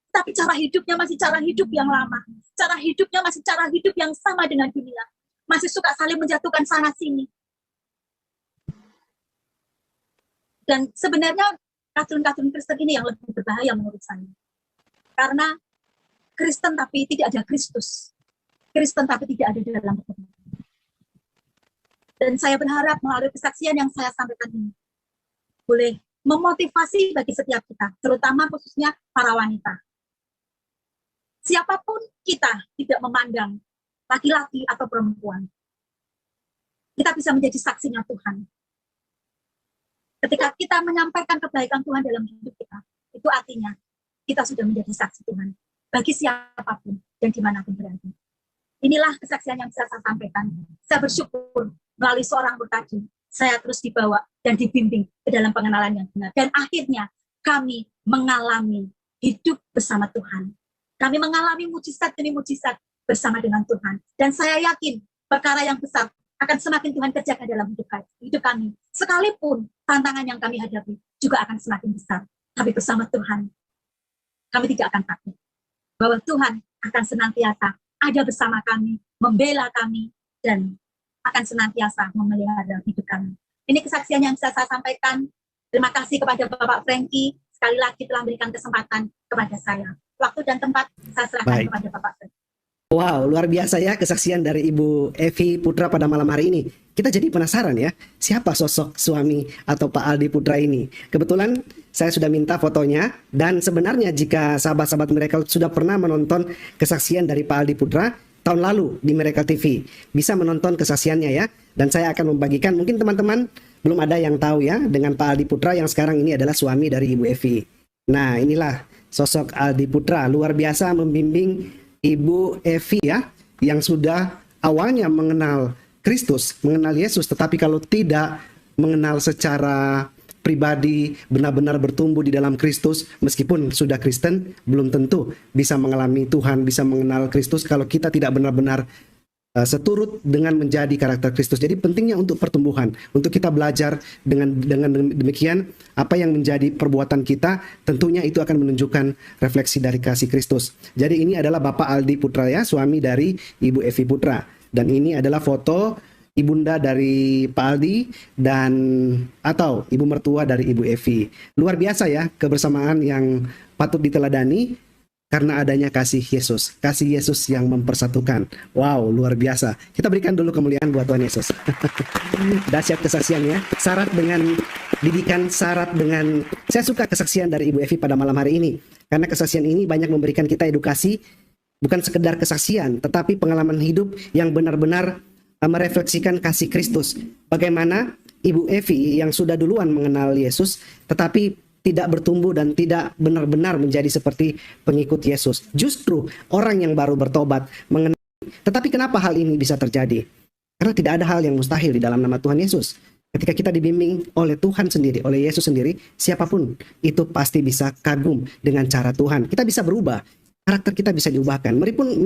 tapi cara hidupnya masih cara hidup yang lama. Cara hidupnya masih cara hidup yang sama dengan dunia. Masih suka saling menjatuhkan sana-sini. Dan sebenarnya kadrun Kristen ini yang lebih berbahaya menurut saya. Karena Kristen tapi tidak ada Kristus. Kristen tapi tidak ada di dalam kebenaran. Dan saya berharap melalui kesaksian yang saya sampaikan ini, boleh memotivasi bagi setiap kita, terutama khususnya para wanita. Siapapun kita, tidak memandang laki-laki atau perempuan, kita bisa menjadi saksinya Tuhan. Ketika kita menyampaikan kebaikan Tuhan dalam hidup kita, itu artinya kita sudah menjadi saksi Tuhan bagi siapapun dan dimanapun berada. Inilah kesaksian yang saya sampaikan. Saya bersyukur melalui seorang murtadin, saya terus dibawa dan dibimbing ke dalam pengenalan yang benar. Dan akhirnya kami mengalami hidup bersama Tuhan. Kami mengalami mujizat demi mujizat bersama dengan Tuhan. Dan saya yakin perkara yang besar akan semakin Tuhan kerjakan dalam hidup kami. Sekalipun tantangan yang kami hadapi juga akan semakin besar. Tapi bersama Tuhan, kami tidak akan takut. Bahwa Tuhan akan senantiasa ada bersama kami, membela kami, dan akan senantiasa memelihara hidup kami. Ini kesaksian yang bisa saya sampaikan. Terima kasih kepada Bapak Frankie. Sekali lagi telah memberikan kesempatan kepada saya. Waktu dan tempat saya serahkan kepada Bapak Frankie. Wow, luar biasa ya kesaksian dari Ibu Evi Putra pada malam hari ini. Kita jadi penasaran ya, siapa sosok suami atau Pak Aldi Putra ini? Kebetulan saya sudah minta fotonya, dan sebenarnya jika sahabat-sahabat Miracle sudah pernah menonton kesaksian dari Pak Aldi Putra tahun lalu di Miracle TV, bisa menonton kesaksiannya ya. Dan saya akan membagikan, mungkin teman-teman belum ada yang tahu ya, dengan Pak Aldi Putra yang sekarang ini adalah suami dari Ibu Evi. Nah, inilah sosok Aldi Putra, luar biasa membimbing Ibu Evi ya, yang sudah awalnya mengenal Kristus, mengenal Yesus, tetapi kalau tidak mengenal secara pribadi, benar-benar bertumbuh di dalam Kristus, meskipun sudah Kristen, belum tentu bisa mengalami Tuhan, bisa mengenal Kristus kalau kita tidak benar-benar seturut dengan menjadi karakter Kristus. Jadi pentingnya untuk pertumbuhan, untuk kita belajar dengan demikian apa yang menjadi perbuatan kita, tentunya itu akan menunjukkan refleksi dari kasih Kristus. Jadi ini adalah Bapak Aldi Putra ya, suami dari Ibu Evi Putra. Dan ini adalah foto ibunda dari Pak Aldi dan atau ibu mertua dari Ibu Evi. Luar biasa ya kebersamaan yang patut diteladani. Karena adanya kasih Yesus yang mempersatukan. Wow, luar biasa. Kita berikan dulu kemuliaan buat Tuhan Yesus. Dahsyat kesaksiannya, syarat dengan didikan, syarat dengan... Saya suka kesaksian dari Ibu Evi pada malam hari ini. Karena kesaksian ini banyak memberikan kita edukasi, bukan sekedar kesaksian, tetapi pengalaman hidup yang benar-benar merefleksikan kasih Kristus. Bagaimana Ibu Evi yang sudah duluan mengenal Yesus, tetapi tidak bertumbuh dan tidak benar-benar menjadi seperti pengikut Yesus. Justru orang yang baru bertobat mengenal. Tetapi kenapa hal ini bisa terjadi? Karena tidak ada hal yang mustahil di dalam nama Tuhan Yesus. Ketika kita dibimbing oleh Tuhan sendiri, oleh Yesus sendiri, siapapun itu pasti bisa kagum dengan cara Tuhan. Kita bisa berubah. Karakter kita bisa diubahkan.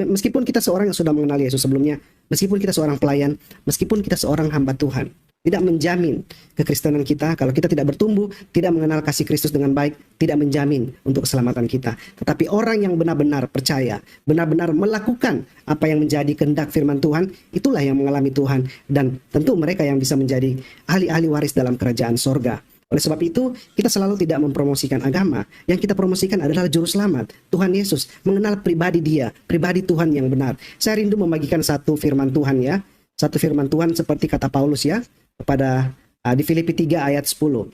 Meskipun kita seorang yang sudah mengenal Yesus sebelumnya, meskipun kita seorang pelayan, meskipun kita seorang hamba Tuhan, tidak menjamin kekristenan kita. Kalau kita tidak bertumbuh, tidak mengenal kasih Kristus dengan baik, tidak menjamin untuk keselamatan kita. Tetapi orang yang benar-benar percaya, benar-benar melakukan apa yang menjadi kehendak firman Tuhan, itulah yang mengalami Tuhan. Dan tentu mereka yang bisa menjadi ahli-ahli waris dalam kerajaan sorga. Oleh sebab itu, kita selalu tidak mempromosikan agama. Yang kita promosikan adalah juru selamat, Tuhan Yesus. Mengenal pribadi Dia, pribadi Tuhan yang benar. Saya rindu membagikan satu firman Tuhan ya. Satu firman Tuhan seperti kata Paulus ya, kepada di Filipi 3 ayat 10.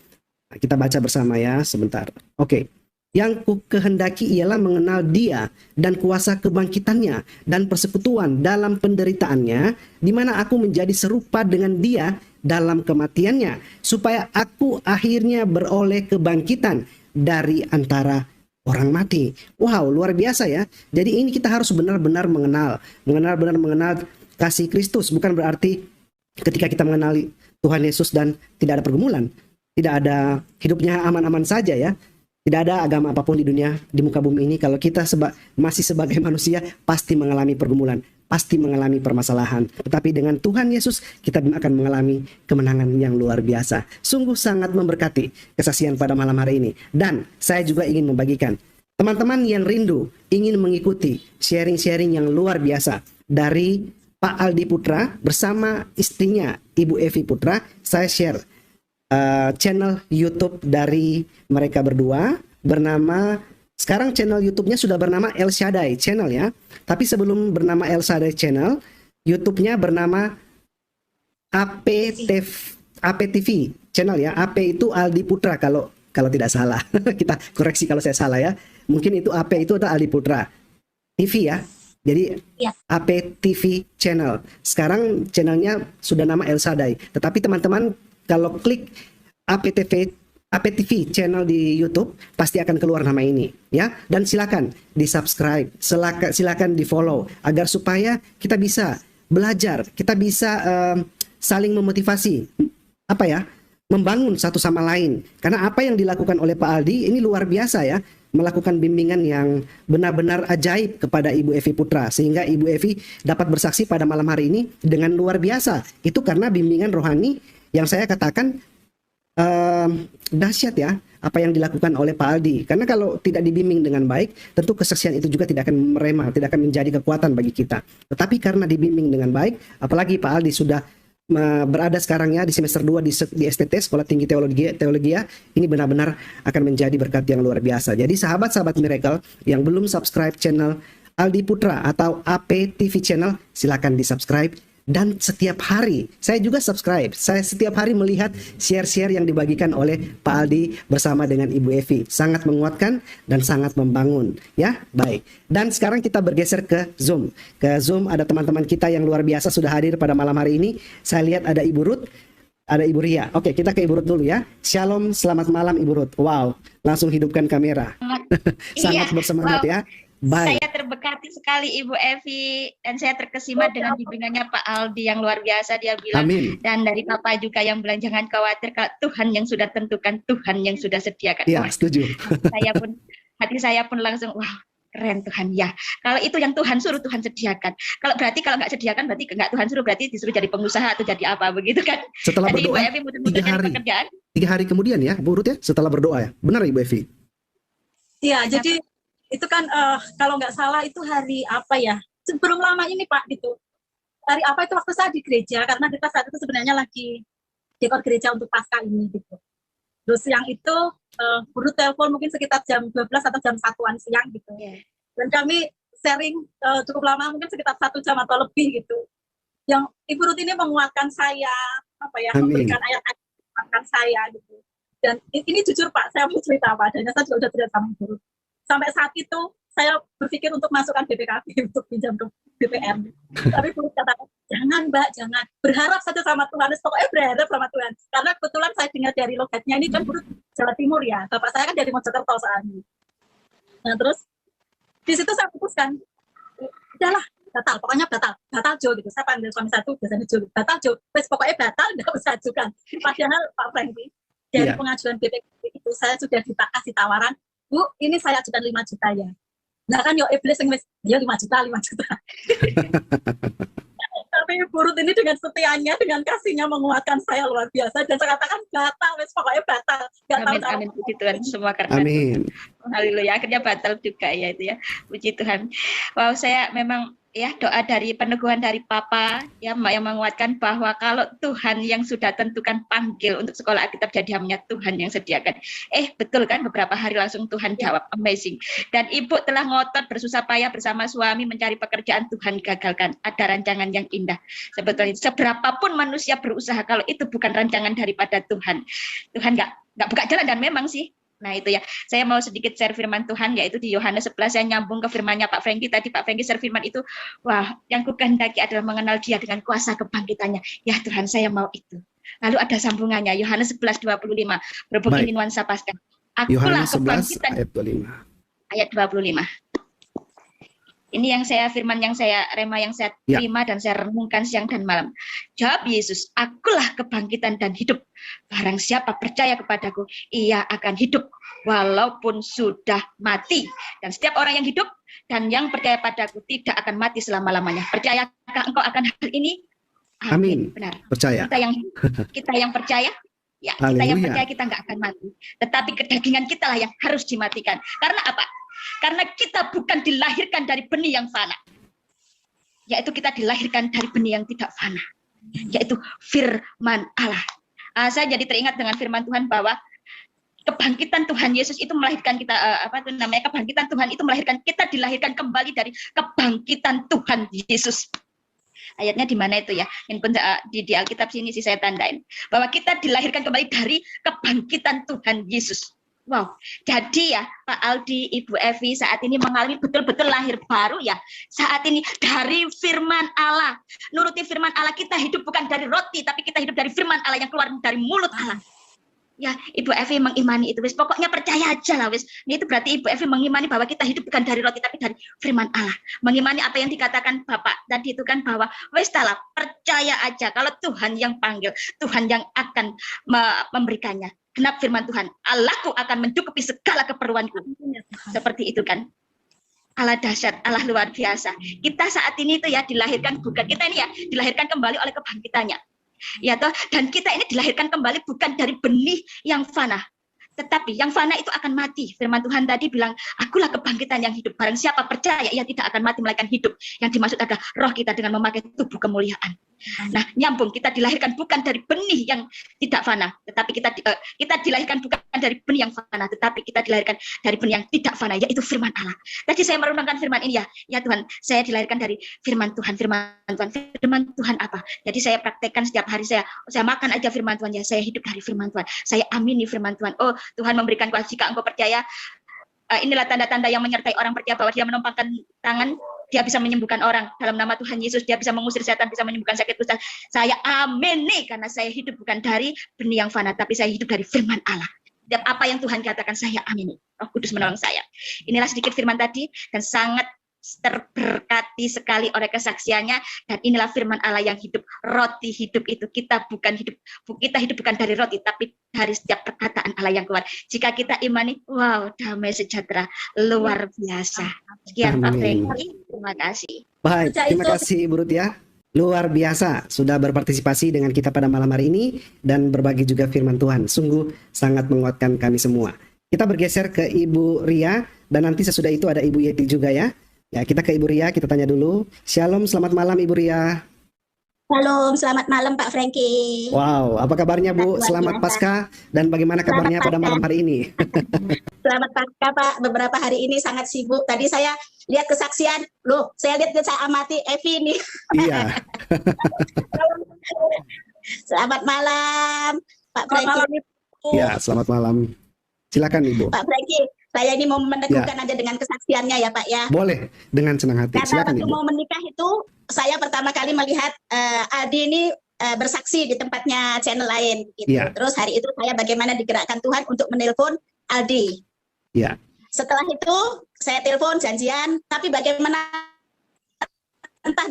Kita baca bersama ya sebentar. Oke. Yang ku kehendaki ialah mengenal Dia dan kuasa kebangkitannya dan persekutuan dalam penderitaannya, di mana aku menjadi serupa dengan Dia dalam kematiannya, supaya aku akhirnya beroleh kebangkitan dari antara orang mati. Wow, luar biasa ya. Jadi ini kita harus benar-benar mengenal kasih Kristus. Bukan berarti ketika kita mengenali Tuhan Yesus dan tidak ada pergumulan, tidak ada hidupnya aman-aman saja ya. Tidak ada agama apapun di dunia, di muka bumi ini, kalau kita masih sebagai manusia pasti mengalami pergumulan, pasti mengalami permasalahan. Tetapi dengan Tuhan Yesus kita akan mengalami kemenangan yang luar biasa. Sungguh sangat memberkati kesaksian pada malam hari ini. Dan saya juga ingin membagikan teman-teman yang rindu ingin mengikuti sharing-sharing yang luar biasa dari Pak Aldi Putra bersama istrinya Ibu Evi Putra. Saya share channel YouTube dari mereka berdua bernama, sekarang channel YouTube-nya sudah bernama El Shaddai Channel ya. Tapi sebelum bernama El Shaddai Channel, YouTube-nya bernama APTV Channel ya. AP itu Aldi Putra kalau tidak salah. Kita koreksi kalau saya salah ya. Mungkin itu AP itu adalah Aldi Putra. TV ya. Jadi APTV Channel. Sekarang channelnya sudah nama El Shaddai. Tetapi teman-teman kalau klik APTV Channel di YouTube pasti akan keluar nama ini ya. Dan silakan di-subscribe, silakan di-follow agar supaya kita bisa belajar, kita bisa saling memotivasi membangun satu sama lain. Karena apa yang dilakukan oleh Pak Aldi ini luar biasa ya. Melakukan bimbingan yang benar-benar ajaib kepada Ibu Evi Putra, sehingga Ibu Evi dapat bersaksi pada malam hari ini dengan luar biasa. Itu karena bimbingan rohani yang saya katakan dahsyat ya, apa yang dilakukan oleh Pak Aldi. Karena kalau tidak dibimbing dengan baik, tentu kesaksian itu juga tidak akan merema, tidak akan menjadi kekuatan bagi kita. Tetapi karena dibimbing dengan baik, apalagi Pak Aldi sudah berada sekarang ya di semester 2 di STT, Sekolah Tinggi Teologi, ini benar-benar akan menjadi berkat yang luar biasa. Jadi sahabat-sahabat Miracle yang belum subscribe channel Aldi Putra atau AP TV Channel, silakan di-subscribe. Dan setiap hari, saya juga subscribe. Saya setiap hari melihat share-share yang dibagikan oleh Pak Aldi bersama dengan Ibu Evi. Sangat menguatkan dan sangat membangun. Ya, baik. Dan sekarang kita bergeser ke Zoom. Ke Zoom ada teman-teman kita yang luar biasa sudah hadir pada malam hari ini. Saya lihat ada Ibu Ruth, ada Ibu Ria. Oke, kita ke Ibu Ruth dulu ya. Shalom, selamat malam Ibu Ruth. Wow, langsung hidupkan kamera. Sangat bersemangat ya. Baik. Saya terberkati sekali Ibu Evi, dan saya terkesima dengan bimbingannya Pak Aldi yang luar biasa. Dia bilang, Amin. dan dari Papa juga yang bilang jangan khawatir, kalau Tuhan yang sudah tentukan, Tuhan yang sudah sediakan. Ya, Wah, setuju. hati saya pun langsung, wah keren Tuhan ya. Kalau itu yang Tuhan suruh, Tuhan sediakan. Kalau nggak sediakan berarti nggak Tuhan suruh, berarti disuruh jadi pengusaha atau jadi apa begitu kan? Setelah Jadi berdoa, Ibu Evi mudah-mudahan cari pekerjaan. 3 hari kemudian ya, Bu Ruth ya, setelah berdoa ya. Benar Ibu Evi? Iya, jadi itu kan kalau nggak salah itu hari apa ya? Sebelum lama ini Pak gitu. Hari apa itu waktu saya di gereja, karena kita saat itu sebenarnya lagi dekor gereja untuk pasca ini gitu. Terus yang itu Buru telepon mungkin sekitar jam 12 atau jam 1-an siang gitu. Yeah. Dan kami sharing cukup lama, mungkin sekitar 1 jam atau lebih gitu. Yang Ibu Ruth ini menguatkan saya, apa ya, Amin. memberikan ayat-ayat menguatkan saya gitu. Dan ini jujur Pak, saya mau cerita apa adanya, saya juga udah cerita sama Ibu Ruth. Sampai saat itu saya berpikir untuk masukkan BPKB untuk pinjam ke BPR. Tapi Ibu Ruth katakan, jangan Mbak, jangan. Berharap saja sama Tuhan, pokoknya berharap sama Tuhan. Karena kebetulan saya dengar dari logatnya ini kan Ibu Ruth Jawa Timur ya. Bapak saya kan dari Mojokerto soalnya. Nah terus di situ saya putuskan, udahlah batal, pokoknya batal Jo gitu. Saya panggil suami satu biasanya Jo, batal Jo, wes pokoknya batal, nggak usah ajukan. Padahal Pak Franky dari pengajuan BPKB itu saya sudah dikasih tawaran, Bu, ini saya ajukan 5 juta ya. Nah kan yo iblis yang wes, ya 5 juta. Tapi Ibu Ruth ini dengan setianya, dengan kasihnya menguatkan saya luar biasa. Dan saya katakan batal, wes pokoknya batal. Nggak tahu cara. Amin, puji Tuhan semua karena Amin. Haleluya, akhirnya batal juga ya itu ya. Puji Tuhan. Wow, saya memang ya doa dari peneguhan dari Papa ya yang menguatkan bahwa kalau Tuhan yang sudah tentukan panggil untuk sekolah Alkitab, jadi hanya Tuhan yang sediakan. Betul kan, beberapa hari langsung Tuhan jawab, amazing. Dan Ibu telah ngotot bersusah payah bersama suami mencari pekerjaan, Tuhan gagalkan. Ada rancangan yang indah. Sebetulnya seberapapun manusia berusaha, kalau itu bukan rancangan daripada Tuhan, Tuhan nggak buka jalan. Dan memang sih, nah itu ya, saya mau sedikit share firman Tuhan, yaitu di Yohanes 11, saya nyambung ke firmannya Pak Franky tadi. Pak Franky share firman itu, wah, yang kukehendaki adalah mengenal Dia dengan kuasa kebangkitannya. Ya Tuhan, saya mau itu. Lalu ada sambungannya, Yohanes 11:25, berhubung ini nuansa Paskah. Akulah Yohanes 11 kebangkitan. ayat 25. Ayat 25. Ini yang saya firman, yang saya rema, yang saya terima dan saya renungkan siang dan malam. Jawab Yesus, akulah kebangkitan dan hidup. Barang siapa percaya kepadaku, ia akan hidup walaupun sudah mati. Dan setiap orang yang hidup dan yang percaya padaku tidak akan mati selama-lamanya. Percayakah engkau akan hal ini? Amin. Benar. Percaya. Kita yang percaya, ya, kita Haleluya. yang percaya kita nggak akan mati. Tetapi kedagingan kita lah yang harus dimatikan. Karena apa? Karena kita bukan dilahirkan dari benih yang fana, yaitu kita dilahirkan dari benih yang tidak fana, yaitu firman Allah. Saya jadi teringat dengan firman Tuhan bahwa kebangkitan Tuhan Yesus itu melahirkan kita, kebangkitan Tuhan itu melahirkan kita, dilahirkan kembali dari kebangkitan Tuhan Yesus. Ayatnya di mana itu ya? Di Alkitab sini sih saya tandain bahwa kita dilahirkan kembali dari kebangkitan Tuhan Yesus. Wow, jadi ya Pak Aldi, Ibu Evi saat ini mengalami betul-betul lahir baru ya. Saat ini dari firman Allah. Nuruti firman Allah, kita hidup bukan dari roti, tapi kita hidup dari firman Allah yang keluar dari mulut Allah. Ya, Ibu Evi mengimani itu, wis. Pokoknya percaya aja lah, wis. Ini itu berarti Ibu Evi mengimani bahwa kita hidup bukan dari roti, tapi dari firman Allah. Mengimani apa yang dikatakan Bapak tadi itu kan, bahwa wis talah, percaya aja kalau Tuhan yang panggil, Tuhan yang akan memberikannya. Genap firman Tuhan, Allahku akan mencukupi segala keperluanku. Seperti itu kan. Allah dahsyat, Allah luar biasa. Kita saat ini itu ya dilahirkan bukan, kita ini ya dilahirkan kembali oleh kebangkitannya. Ya toh, dan kita ini dilahirkan kembali bukan dari benih yang fana, tetapi yang fana itu akan mati. Firman Tuhan tadi bilang, akulah kebangkitan yang hidup. Barang siapa percaya, ia tidak akan mati melainkan hidup. Yang dimaksud adalah roh kita dengan memakai tubuh kemuliaan. Nah, nyambung, kita dilahirkan bukan dari benih yang tidak fana, tetapi kita dilahirkan bukan dari benih yang fana, tetapi kita dilahirkan dari benih yang tidak fana, yaitu firman Allah. Tadi saya merenungkan firman ini ya Tuhan, saya dilahirkan dari firman Tuhan, firman Tuhan apa? Jadi saya praktekkan setiap hari, saya makan aja firman Tuhan ya, saya hidup dari firman Tuhan, saya amini firman Tuhan. Oh, Tuhan memberikan kuasa, jika engkau percaya, inilah tanda-tanda yang menyertai orang percaya, bahwa dia menumpangkan tangan, dia bisa menyembuhkan orang dalam nama Tuhan Yesus, dia bisa mengusir setan, bisa menyembuhkan sakit kusta. Saya amin nih, karena saya hidup bukan dari benih yang fana, tapi saya hidup dari firman Allah. Dan apa yang Tuhan katakan, saya amini. Roh Kudus menolong saya. Inilah sedikit firman tadi, dan sangat terberkati sekali oleh kesaksiannya, dan inilah firman Allah yang hidup, roti hidup itu. Kita hidup bukan dari roti, tapi dari setiap perkataan Allah yang keluar. Jika kita imani, wow, damai sejahtera luar biasa. Sekian Pak Franky, terima kasih. Baik, terima kasih Ibu Ruth ya. Luar biasa sudah berpartisipasi dengan kita pada malam hari ini dan berbagi juga firman Tuhan. Sungguh sangat menguatkan kami semua. Kita bergeser ke Ibu Ria, dan nanti sesudah itu ada Ibu Yeti juga ya. Ya, kita ke Ibu Ria, kita tanya dulu. Shalom, selamat malam Ibu Ria. Shalom, selamat malam Pak Franky. Wow, apa kabarnya Bu? Selamat Paskah, dan bagaimana kabarnya pada malam hari ini? Selamat Paskah Pak, beberapa hari ini sangat sibuk. Tadi saya lihat kesaksian, loh saya lihat saya amati Evi ini. Iya. Selamat malam Pak Franky. Ya, selamat malam. Silakan Ibu. Pak Franky, saya ini mau meneguhkan aja dengan kesaksiannya ya Pak ya. Boleh, dengan senang hati. Karena Silakan waktu Ibu. mau menikah itu, saya pertama kali melihat Aldi ini bersaksi di tempatnya channel lain gitu. Iya. Terus hari itu saya bagaimana digerakkan Tuhan untuk menelpon Aldi. Iya. Setelah itu saya telepon janjian, tapi bagaimana entah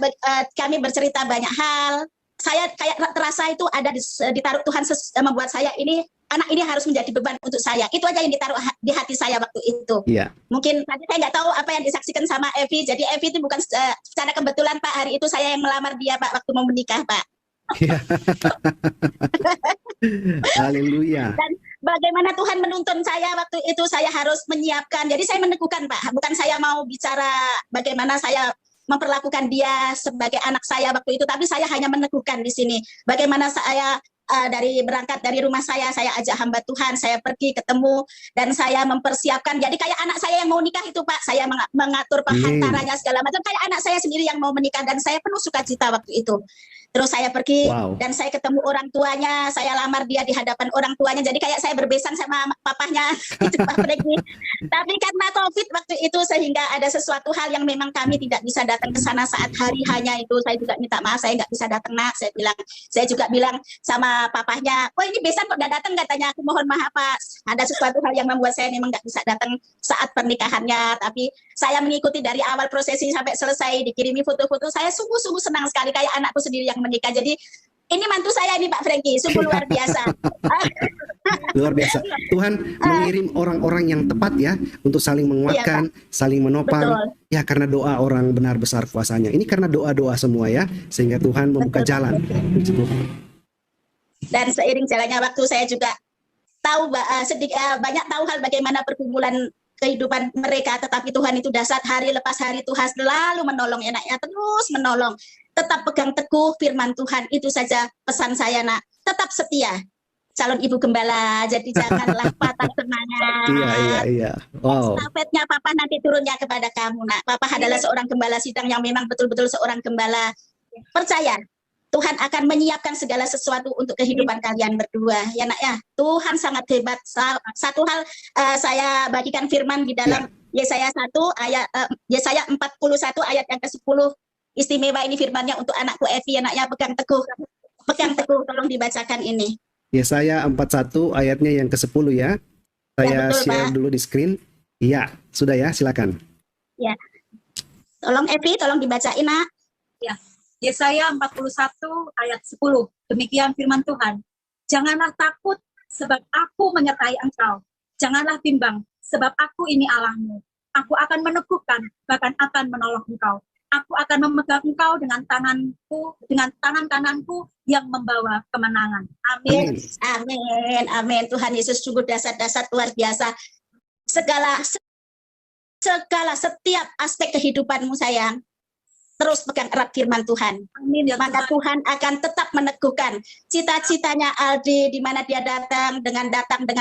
kami bercerita banyak hal. Saya kayak terasa itu ada ditaruh Tuhan membuat saya ini, anak ini harus menjadi beban untuk saya. Itu aja yang ditaruh di hati saya waktu itu. Iya. Mungkin tadi saya nggak tahu apa yang disaksikan sama Evi. Jadi Evi itu bukan secara kebetulan Pak, hari itu saya yang melamar dia Pak waktu mau menikah Pak. Iya. Haleluya. Dan bagaimana Tuhan menuntun saya waktu itu, saya harus menyiapkan. Jadi saya meneguhkan Pak, bukan saya mau bicara bagaimana saya memperlakukan dia sebagai anak saya waktu itu, tapi saya hanya meneguhkan di sini. Bagaimana saya dari berangkat dari rumah saya ajak hamba Tuhan, saya pergi ketemu dan saya mempersiapkan. Jadi kayak anak saya yang mau nikah itu Pak, saya mengatur penghantarannya segala macam. Kayak anak saya sendiri yang mau menikah, dan saya penuh sukacita waktu itu. Terus saya pergi dan saya ketemu orang tuanya, saya lamar dia di hadapan orang tuanya. Jadi kayak saya berbesan sama papahnya itu Pak Franky. Tapi karena COVID waktu itu sehingga ada sesuatu hal yang memang kami tidak bisa datang ke sana saat hari hanya itu. Saya juga minta maaf, saya nggak bisa datang Nak. Saya juga bilang sama papahnya, oh ini besan kok nggak datang, katanya. Aku mohon maaf Pak, ada sesuatu hal yang membuat saya memang nggak bisa datang saat pernikahannya. Tapi saya mengikuti dari awal prosesi sampai selesai, dikirimi foto-foto. Saya sungguh-sungguh senang sekali, kayak anakku sendiri yang menikah. Jadi ini mantu saya ini Pak Franky, sungguh luar biasa. Luar biasa. Tuhan mengirim orang-orang yang tepat ya, untuk saling menguatkan, saling menopang. Betul. Ya, karena doa orang benar besar kuasanya. Ini karena doa-doa semua ya, sehingga Tuhan membuka jalan. Dan seiring jalannya waktu, saya juga tahu banyak tahu hal bagaimana pergumulan kehidupan mereka, tetapi Tuhan itu dahsyat. Hari lepas hari Tuhan selalu menolong ya Nak ya, terus menolong. Tetap pegang teguh firman Tuhan, itu saja pesan saya Nak. Tetap setia, calon ibu gembala, jadi janganlah patah semangat. Iya. Wow. Estafetnya Papa nanti turunnya kepada kamu Nak. Papa adalah seorang gembala sidang yang memang betul-betul seorang gembala. Percaya, Tuhan akan menyiapkan segala sesuatu untuk kehidupan kalian berdua ya Nak ya. Tuhan sangat hebat. Satu hal saya bagikan firman di dalam Yesaya 1 ayat Yesaya 41 ayat yang ke-10. Istimewa ini firmannya untuk anakku Evi ya Nak ya, pegang teguh. Tolong dibacakan ini. Yesaya 41 ayatnya yang ke-10 ya. Saya betul, share Pak. dulu di screen. Iya, sudah ya, silakan. Ya. Tolong Evi, tolong dibacain Nak. Ya. Yesaya 41 ayat 10. Demikian firman Tuhan. Janganlah takut sebab aku menyertai engkau. Janganlah bimbang sebab aku ini Allahmu. Aku akan meneguhkan, bahkan akan menolong engkau. Aku akan memegang engkau dengan tangan kananku yang membawa kemenangan. Amin. Amin. Tuhan Yesus sungguh dahsyat luar biasa. Segala setiap aspek kehidupanmu sayang. terus pegang erat firman Tuhan. Amin ya Maka Tuhan. Tuhan akan tetap meneguhkan cita-citanya Aldi, di mana dia datang dengan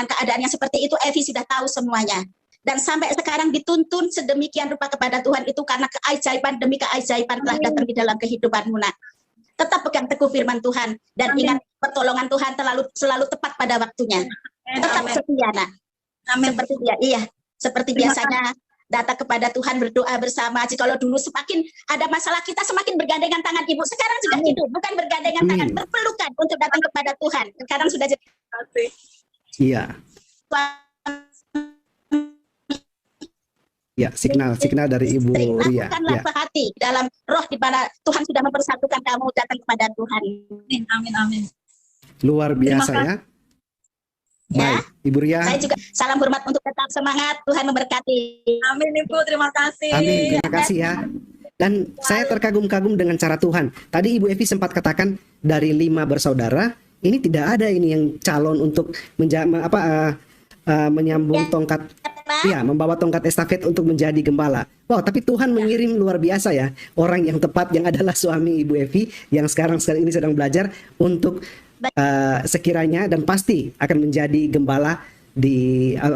keadaan yang seperti itu. Evi sudah tahu semuanya. Dan sampai sekarang dituntun sedemikian rupa kepada Tuhan itu karena keajaiban demi keajaiban telah datang di dalam kehidupanmu, nak. Tetap pegang teguh firman Tuhan dan Amin. ingat pertolongan Tuhan selalu tepat pada waktunya. Tetap Amin. setia, nak. Amin. Seperti dia, iya. Seperti Terima biasanya datang kepada Tuhan, berdoa bersama. Jikalau dulu semakin ada masalah, kita semakin bergandengan tangan, Ibu. Sekarang sudah Amin. itu, bukan bergandengan Amin. tangan, berpelukan untuk datang kepada Tuhan. Sekarang sudah jadi kasih. Iya. Ya, signal dari Ibu Ria. lakukanlah Ya. sehati dalam roh di mana Tuhan sudah mempersatukan kamu datang kepada Tuhan. Amin. Amin. Amin. Luar biasa Terima ya. Ya. Baik, Ibu Ria. Saya juga salam hormat untuk tetap semangat. Tuhan memberkati. Amin Ibu, terima kasih. Amin, terima kasih ya. Dan saya terkagum-kagum dengan cara Tuhan. Tadi Ibu Evi sempat katakan dari 5 bersaudara, ini tidak ada ini yang calon untuk menyambung tongkat, ya, membawa tongkat estafet untuk menjadi gembala. Wow, tapi Tuhan mengirim luar biasa ya, orang yang tepat yang adalah suami Ibu Evi yang sekarang ini sedang belajar untuk sekiranya dan pasti akan menjadi gembala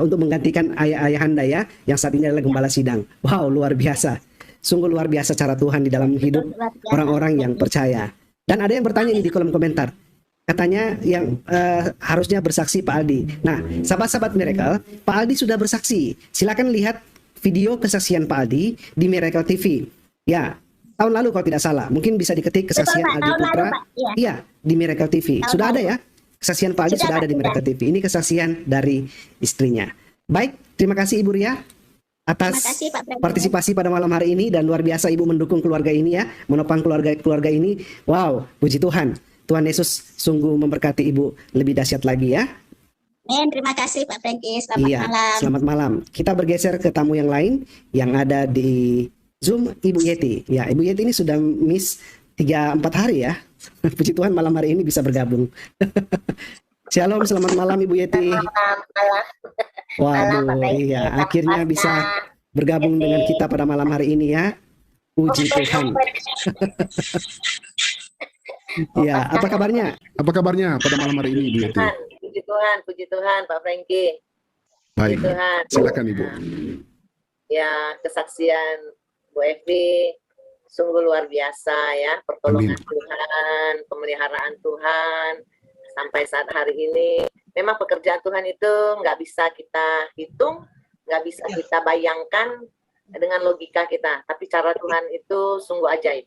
untuk menggantikan ayahanda ya, yang saat ini adalah gembala sidang. Wow, luar biasa. Sungguh luar biasa cara Tuhan di dalam hidup orang-orang yang percaya. Dan ada yang bertanya ini di kolom komentar. Katanya yang harusnya bersaksi Pak Aldi. Nah, sahabat-sahabat Miracle, Pak Aldi sudah bersaksi. Silakan lihat video kesaksian Pak Aldi di Miracle TV. Ya, tahun lalu kalau tidak salah. Mungkin bisa diketik kesaksian Betul, Pak. Aldi Tahun lalu, Putra. Pak. Iya. Iya, di Miracle TV. Tahun Sudah lalu. ada ya? Kesaksian Pak Aldi Sudah, sudah ada Pak, di Miracle TV. Ini kesaksian dari istrinya. Baik, terima kasih Ibu Ria atas Terima kasih, Pak Presiden. partisipasi pada malam hari ini, dan luar biasa Ibu mendukung keluarga ini ya, menopang keluarga ini. Wow, puji Tuhan. Tuhan Yesus sungguh memberkati Ibu lebih dahsyat lagi ya. Amin. Terima kasih Pak Franky. Selamat Iya, malam. selamat malam. Kita bergeser ke tamu yang lain yang ada di Zoom, Ibu Yeti. Ya, Ibu Yeti ini sudah miss 3-4 hari ya. Puji Tuhan malam hari ini bisa bergabung. Shalom, selamat malam Ibu Yeti. Waduh, iya, akhirnya bisa bergabung dengan kita pada malam hari ini ya. Puji Tuhan. Ya, apa kabarnya? Apa kabarnya pada malam hari ini, Ibu Yeti? Puji Tuhan, Pak Franky. Baik, Puji Tuhan. silakan Ibu. Ya, kesaksian Bu Evi sungguh luar biasa ya, pertolongan Tuhan, pemeliharaan Tuhan sampai saat hari ini. Memang pekerjaan Tuhan itu nggak bisa kita hitung, nggak bisa kita bayangkan dengan logika kita. Tapi cara Tuhan itu sungguh ajaib,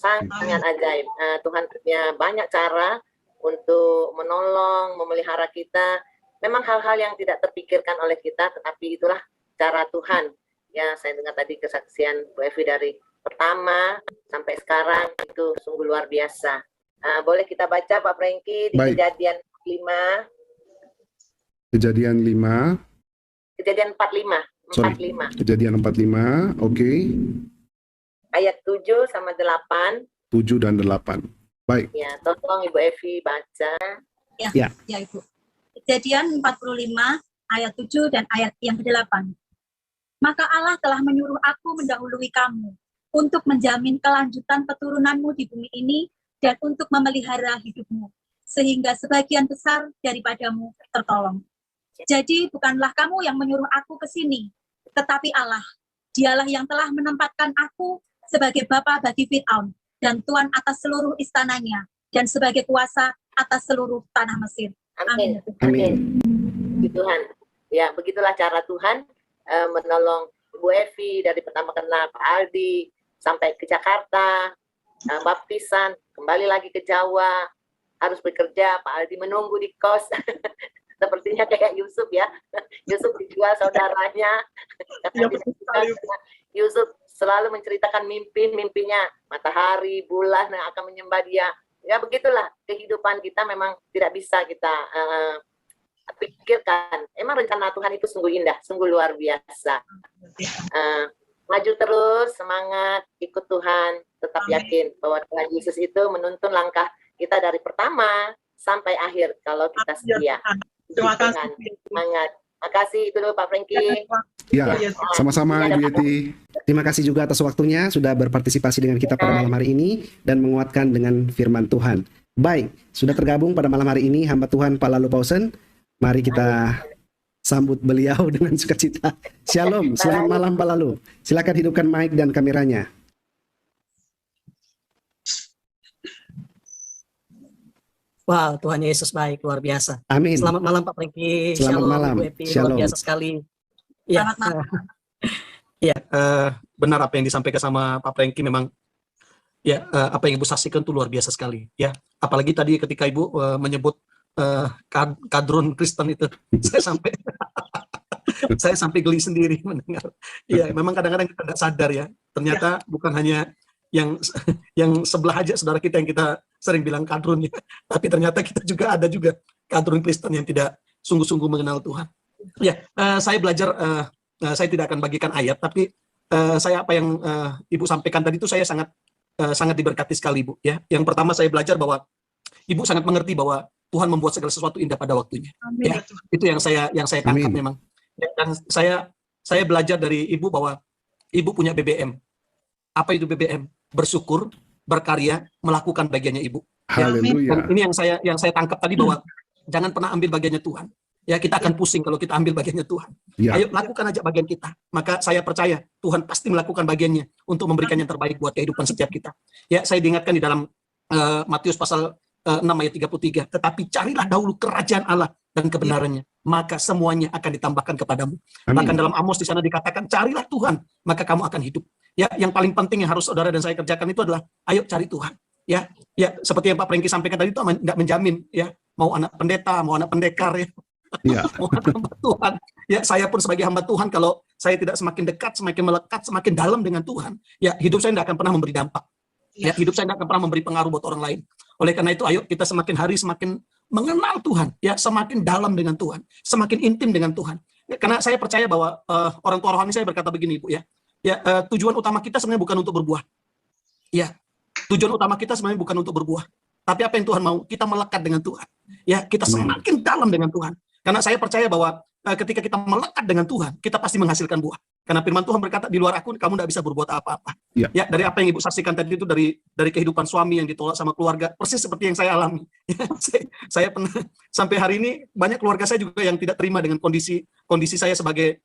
sangat ajaib. Tuhan punya banyak cara untuk menolong, memelihara kita. Memang hal-hal yang tidak terpikirkan oleh kita, tetapi itulah cara Tuhan. Ya, saya dengar tadi kesaksian Bu Evi dari pertama sampai sekarang itu sungguh luar biasa. Boleh kita baca Pak Franky di Baik. Kejadian 5, Kejadian 5, Kejadian 45, Sorry. 45, Kejadian 45, oke, ayat 7 sama 8. 7 dan 8. Baik, Ya, tolong Ibu Evi baca. Ya Ibu. Kejadian 45 ayat 7 dan ayat yang ke-8. Maka Allah telah menyuruh aku mendahului kamu untuk menjamin kelanjutan keturunanmu di bumi ini dan untuk memelihara hidupmu, sehingga sebagian besar daripadamu tertolong. Jadi bukanlah kamu yang menyuruh aku ke sini, tetapi Allah. Dialah yang telah menempatkan aku sebagai bapa bagi Fir'aun dan tuan atas seluruh istananya dan sebagai kuasa atas seluruh tanah Mesir. Amin. Amin. Puji Tuhan. Ya, begitulah cara Tuhan menolong Bu Evi dari pertama kenal Pak Aldi sampai ke Jakarta, baptisan, kembali lagi ke Jawa, harus bekerja, Pak Aldi menunggu di kos. Sepertinya kayak Yusuf ya. Yusuf dijual saudaranya. Yusuf selalu menceritakan mimpinya, matahari, bulan yang akan menyembah dia. Ya begitulah kehidupan kita, memang tidak bisa kita pikirkan. Emang rencana Tuhan itu sungguh indah, sungguh luar biasa. Maju terus, semangat, ikut Tuhan, tetap yakin bahwa Tuhan Yesus itu menuntun langkah kita dari pertama sampai akhir kalau kita setia. Terima kasih. Semangat. Makasih itu dulu Pak Franky. Ya, sama-sama Ibu Yeti. Terima kasih juga atas waktunya sudah berpartisipasi dengan kita pada malam hari ini dan menguatkan dengan firman Tuhan. Baik, sudah tergabung pada malam hari ini hamba Tuhan Pak Lalu Pausen. Mari kita sambut beliau dengan sukacita. Shalom, selamat malam Pak Lalu. Silakan hidupkan mic dan kameranya. Wow, Tuhan Yesus baik, luar biasa. Amin. Selamat malam Pak Franky. Selamat Shalom, malam. Bu Epi, Shalom. luar biasa sekali. Ya, Selamat malam. ya, benar apa yang disampaikan sama Pak Franky memang. Ya, apa yang Ibu saksikan itu luar biasa sekali. Ya, apalagi tadi ketika Ibu menyebut kadrun Kristen itu, saya sampai geli sendiri mendengar. Ya, memang kadang-kadang kita tidak sadar ya. Ternyata bukan hanya yang sebelah aja saudara kita yang kita sering bilang kadrun ya, tapi ternyata kita juga ada juga kadrun Kristen yang tidak sungguh-sungguh mengenal Tuhan. Ya, saya belajar, saya tidak akan bagikan ayat, tapi saya apa yang Ibu sampaikan tadi itu saya sangat diberkati sekali Ibu. Ya, yang pertama saya belajar bahwa Ibu sangat mengerti bahwa Tuhan membuat segala sesuatu indah pada waktunya. Ya, itu yang saya tangkap Amin. memang. Dan saya belajar dari Ibu bahwa Ibu punya BBM. Apa itu BBM? Bersyukur, berkarya, melakukan bagiannya Ibu. Dan Haleluya. ini yang saya tangkap tadi bahwa jangan pernah ambil bagiannya Tuhan. Ya, kita akan pusing kalau kita ambil bagiannya Tuhan. Ya, Ayo lakukan aja bagian kita. Maka saya percaya Tuhan pasti melakukan bagiannya untuk memberikan yang terbaik buat kehidupan setiap kita. Ya, saya diingatkan di dalam Matius pasal 6 ayat 33. Tetapi carilah dahulu kerajaan Allah dan kebenarannya, maka semuanya akan ditambahkan kepadamu. amin. Bahkan dalam Amos di sana dikatakan, carilah Tuhan, maka kamu akan hidup. Ya, yang paling penting yang harus saudara dan saya kerjakan itu adalah, ayo cari Tuhan. Ya, seperti yang Pak Franky sampaikan tadi itu nggak menjamin, ya, mau anak pendeta, mau anak pendekar, ya, Ya, mau hamba Tuhan. Ya, saya pun sebagai hamba Tuhan, kalau saya tidak semakin dekat, semakin melekat, semakin dalam dengan Tuhan, ya, hidup saya tidak akan pernah memberi dampak. Ya, hidup saya tidak akan pernah memberi pengaruh buat orang lain. Oleh karena itu, ayo kita semakin hari semakin mengenal Tuhan, ya, semakin dalam dengan Tuhan, semakin intim dengan Tuhan. Ya, karena saya percaya bahwa orang tua rohani saya berkata begini, Ibu, ya, tujuan utama kita sebenarnya bukan untuk berbuah. Ya, tujuan utama kita sebenarnya bukan untuk berbuah. Tapi apa yang Tuhan mau? Kita melekat dengan Tuhan. Ya, kita semakin dalam dengan Tuhan. Karena saya percaya bahwa ketika kita melekat dengan Tuhan, kita pasti menghasilkan buah. Karena firman Tuhan berkata, di luar aku kamu tidak bisa berbuat apa-apa. Ya. Ya, dari apa yang Ibu saksikan tadi itu dari kehidupan suami yang ditolak sama keluarga, persis seperti yang saya alami. Ya, saya pernah sampai hari ini banyak keluarga saya juga yang tidak terima dengan kondisi saya sebagai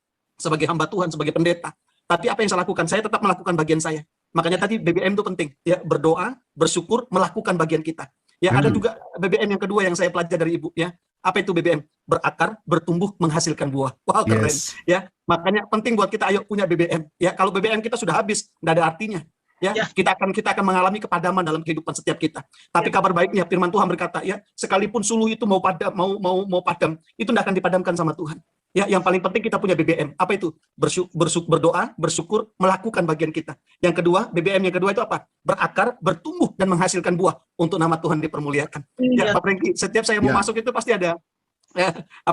hamba Tuhan, sebagai pendeta. Tapi apa yang saya lakukan? Saya tetap melakukan bagian saya. Makanya tadi BBM itu penting. Ya, berdoa, bersyukur, melakukan bagian kita. Ya, ada juga BBM yang kedua yang saya pelajari dari Ibu, ya. Apa itu BBM? Berakar, bertumbuh, menghasilkan buah. Wow, keren. Yes. Ya, makanya penting buat kita ayo punya BBM. Ya, kalau BBM kita sudah habis, nggak ada artinya. Ya, kita akan mengalami kepadaman dalam kehidupan setiap kita. Tapi kabar baiknya firman Tuhan berkata, ya, sekalipun suluh itu mau padam, itu tidak akan dipadamkan sama Tuhan. Ya, yang paling penting kita punya BBM. Apa itu? Berdoa, bersyukur, melakukan bagian kita. Yang kedua, BBM yang kedua itu apa? Berakar, bertumbuh dan menghasilkan buah untuk nama Tuhan dipermuliakan. Ya, Pak Franky, setiap saya mau masuk itu pasti ada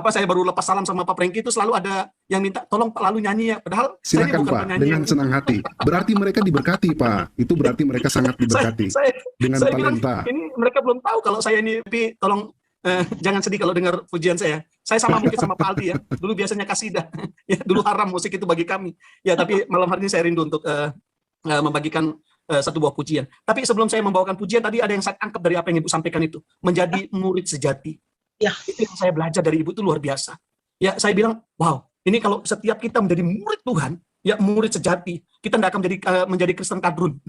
saya baru lepas salam sama Pak Franky itu selalu ada yang minta tolong Pak Lalu nyanyi ya. Padahal saya ini silakan bukan Pak, penyanyi dengan yang- senang hati. Berarti mereka diberkati Pak. Itu berarti mereka sangat diberkati dengan saya bilang, talenta. ini mereka belum tahu kalau saya ini, tapi tolong jangan sedih kalau dengar pujian saya. Saya sama mungkin sama Pak Aldi ya. Dulu biasanya kasidah. Ya, dulu haram musik itu bagi kami. Ya, tapi malam hari ini saya rindu untuk membagikan satu buah pujian. Tapi sebelum saya membawakan pujian, tadi ada yang saya tangkap dari apa yang Ibu sampaikan itu. Menjadi murid sejati. Ya. Itu yang saya belajar dari Ibu itu luar biasa. Ya, saya bilang, wow, ini kalau setiap kita menjadi murid Tuhan, ya murid sejati, kita tidak akan menjadi Kristen kadrun.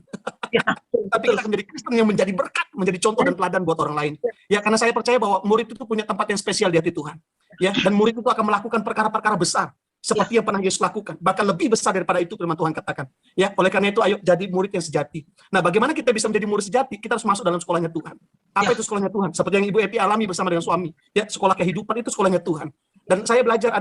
Tapi kita akan menjadi Kristen yang menjadi berkat, menjadi contoh dan teladan buat orang lain. Ya, karena saya percaya bahwa murid itu punya tempat yang spesial di hati Tuhan. Ya, dan murid itu akan melakukan perkara-perkara besar seperti yang pernah Yesus lakukan, bahkan lebih besar daripada itu firman Tuhan katakan. Ya, oleh karena itu ayo jadi murid yang sejati. Nah, bagaimana kita bisa menjadi murid sejati? Kita harus masuk dalam sekolahnya Tuhan. Apa itu sekolahnya Tuhan? Seperti yang Ibu Epi alami bersama dengan suami. Ya, sekolah kehidupan itu sekolahnya Tuhan. Dan saya belajar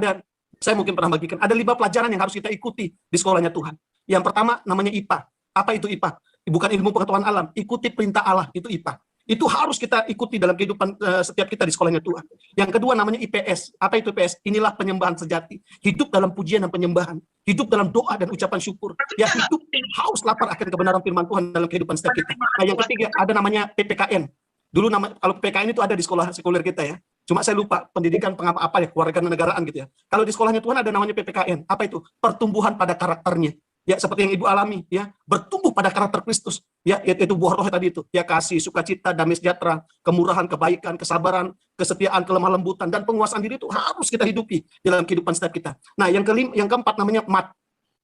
saya mungkin pernah bagikan, ada 5 pelajaran yang harus kita ikuti di sekolahnya Tuhan. Yang pertama namanya IPA. Apa itu IPA? Bukan ilmu pengetahuan alam, ikuti perintah Allah, itu IPA. Itu harus kita ikuti dalam kehidupan setiap kita di sekolahnya Tuhan. Yang kedua namanya IPS. Apa itu IPS? Inilah penyembahan sejati. Hidup dalam pujian dan penyembahan. Hidup dalam doa dan ucapan syukur. Ya, hidup haus lapar akan kebenaran firman Tuhan dalam kehidupan setiap kita. Nah, yang ketiga ada namanya PPKN. Dulu kalau PPKN itu ada di sekolah sekuler kita ya. Cuma saya lupa pendidikan apa ya, keluarga negaraan gitu ya. Kalau di sekolahnya Tuhan ada namanya PPKN. Apa itu? Pertumbuhan pada karakternya. Ya, seperti yang Ibu alami, ya, bertumbuh pada karakter Kristus. Ya, itu buah roh tadi itu. Ya, kasih, sukacita, damai sejahtera, kemurahan, kebaikan, kesabaran, kesetiaan, kelemah lembutan, dan penguasaan diri itu harus kita hidupi dalam kehidupan setiap kita. Nah, yang keempat namanya mat.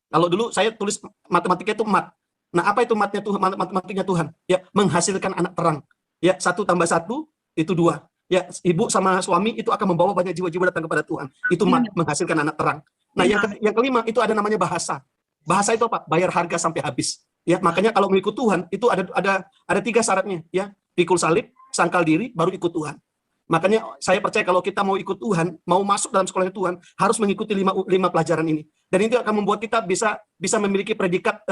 Kalau dulu saya tulis matematika itu mat. Nah, apa itu matnya Tuhan? Matematiknya Tuhan? Ya, menghasilkan anak terang. Ya, 1 tambah 1 itu 2. Ya, ibu sama suami itu akan membawa banyak jiwa-jiwa datang kepada Tuhan. Itu mat, menghasilkan anak terang. Nah, yang kelima itu ada namanya bahasa. Bahasa itu apa? Bayar harga sampai habis. Ya, makanya kalau mengikut Tuhan itu ada 3 syaratnya, ya. Pikul salib, sangkal diri, baru ikut Tuhan. Makanya saya percaya kalau kita mau ikut Tuhan, mau masuk dalam sekolah Tuhan, harus mengikuti 5 pelajaran ini. Dan itu akan membuat kita bisa memiliki predikat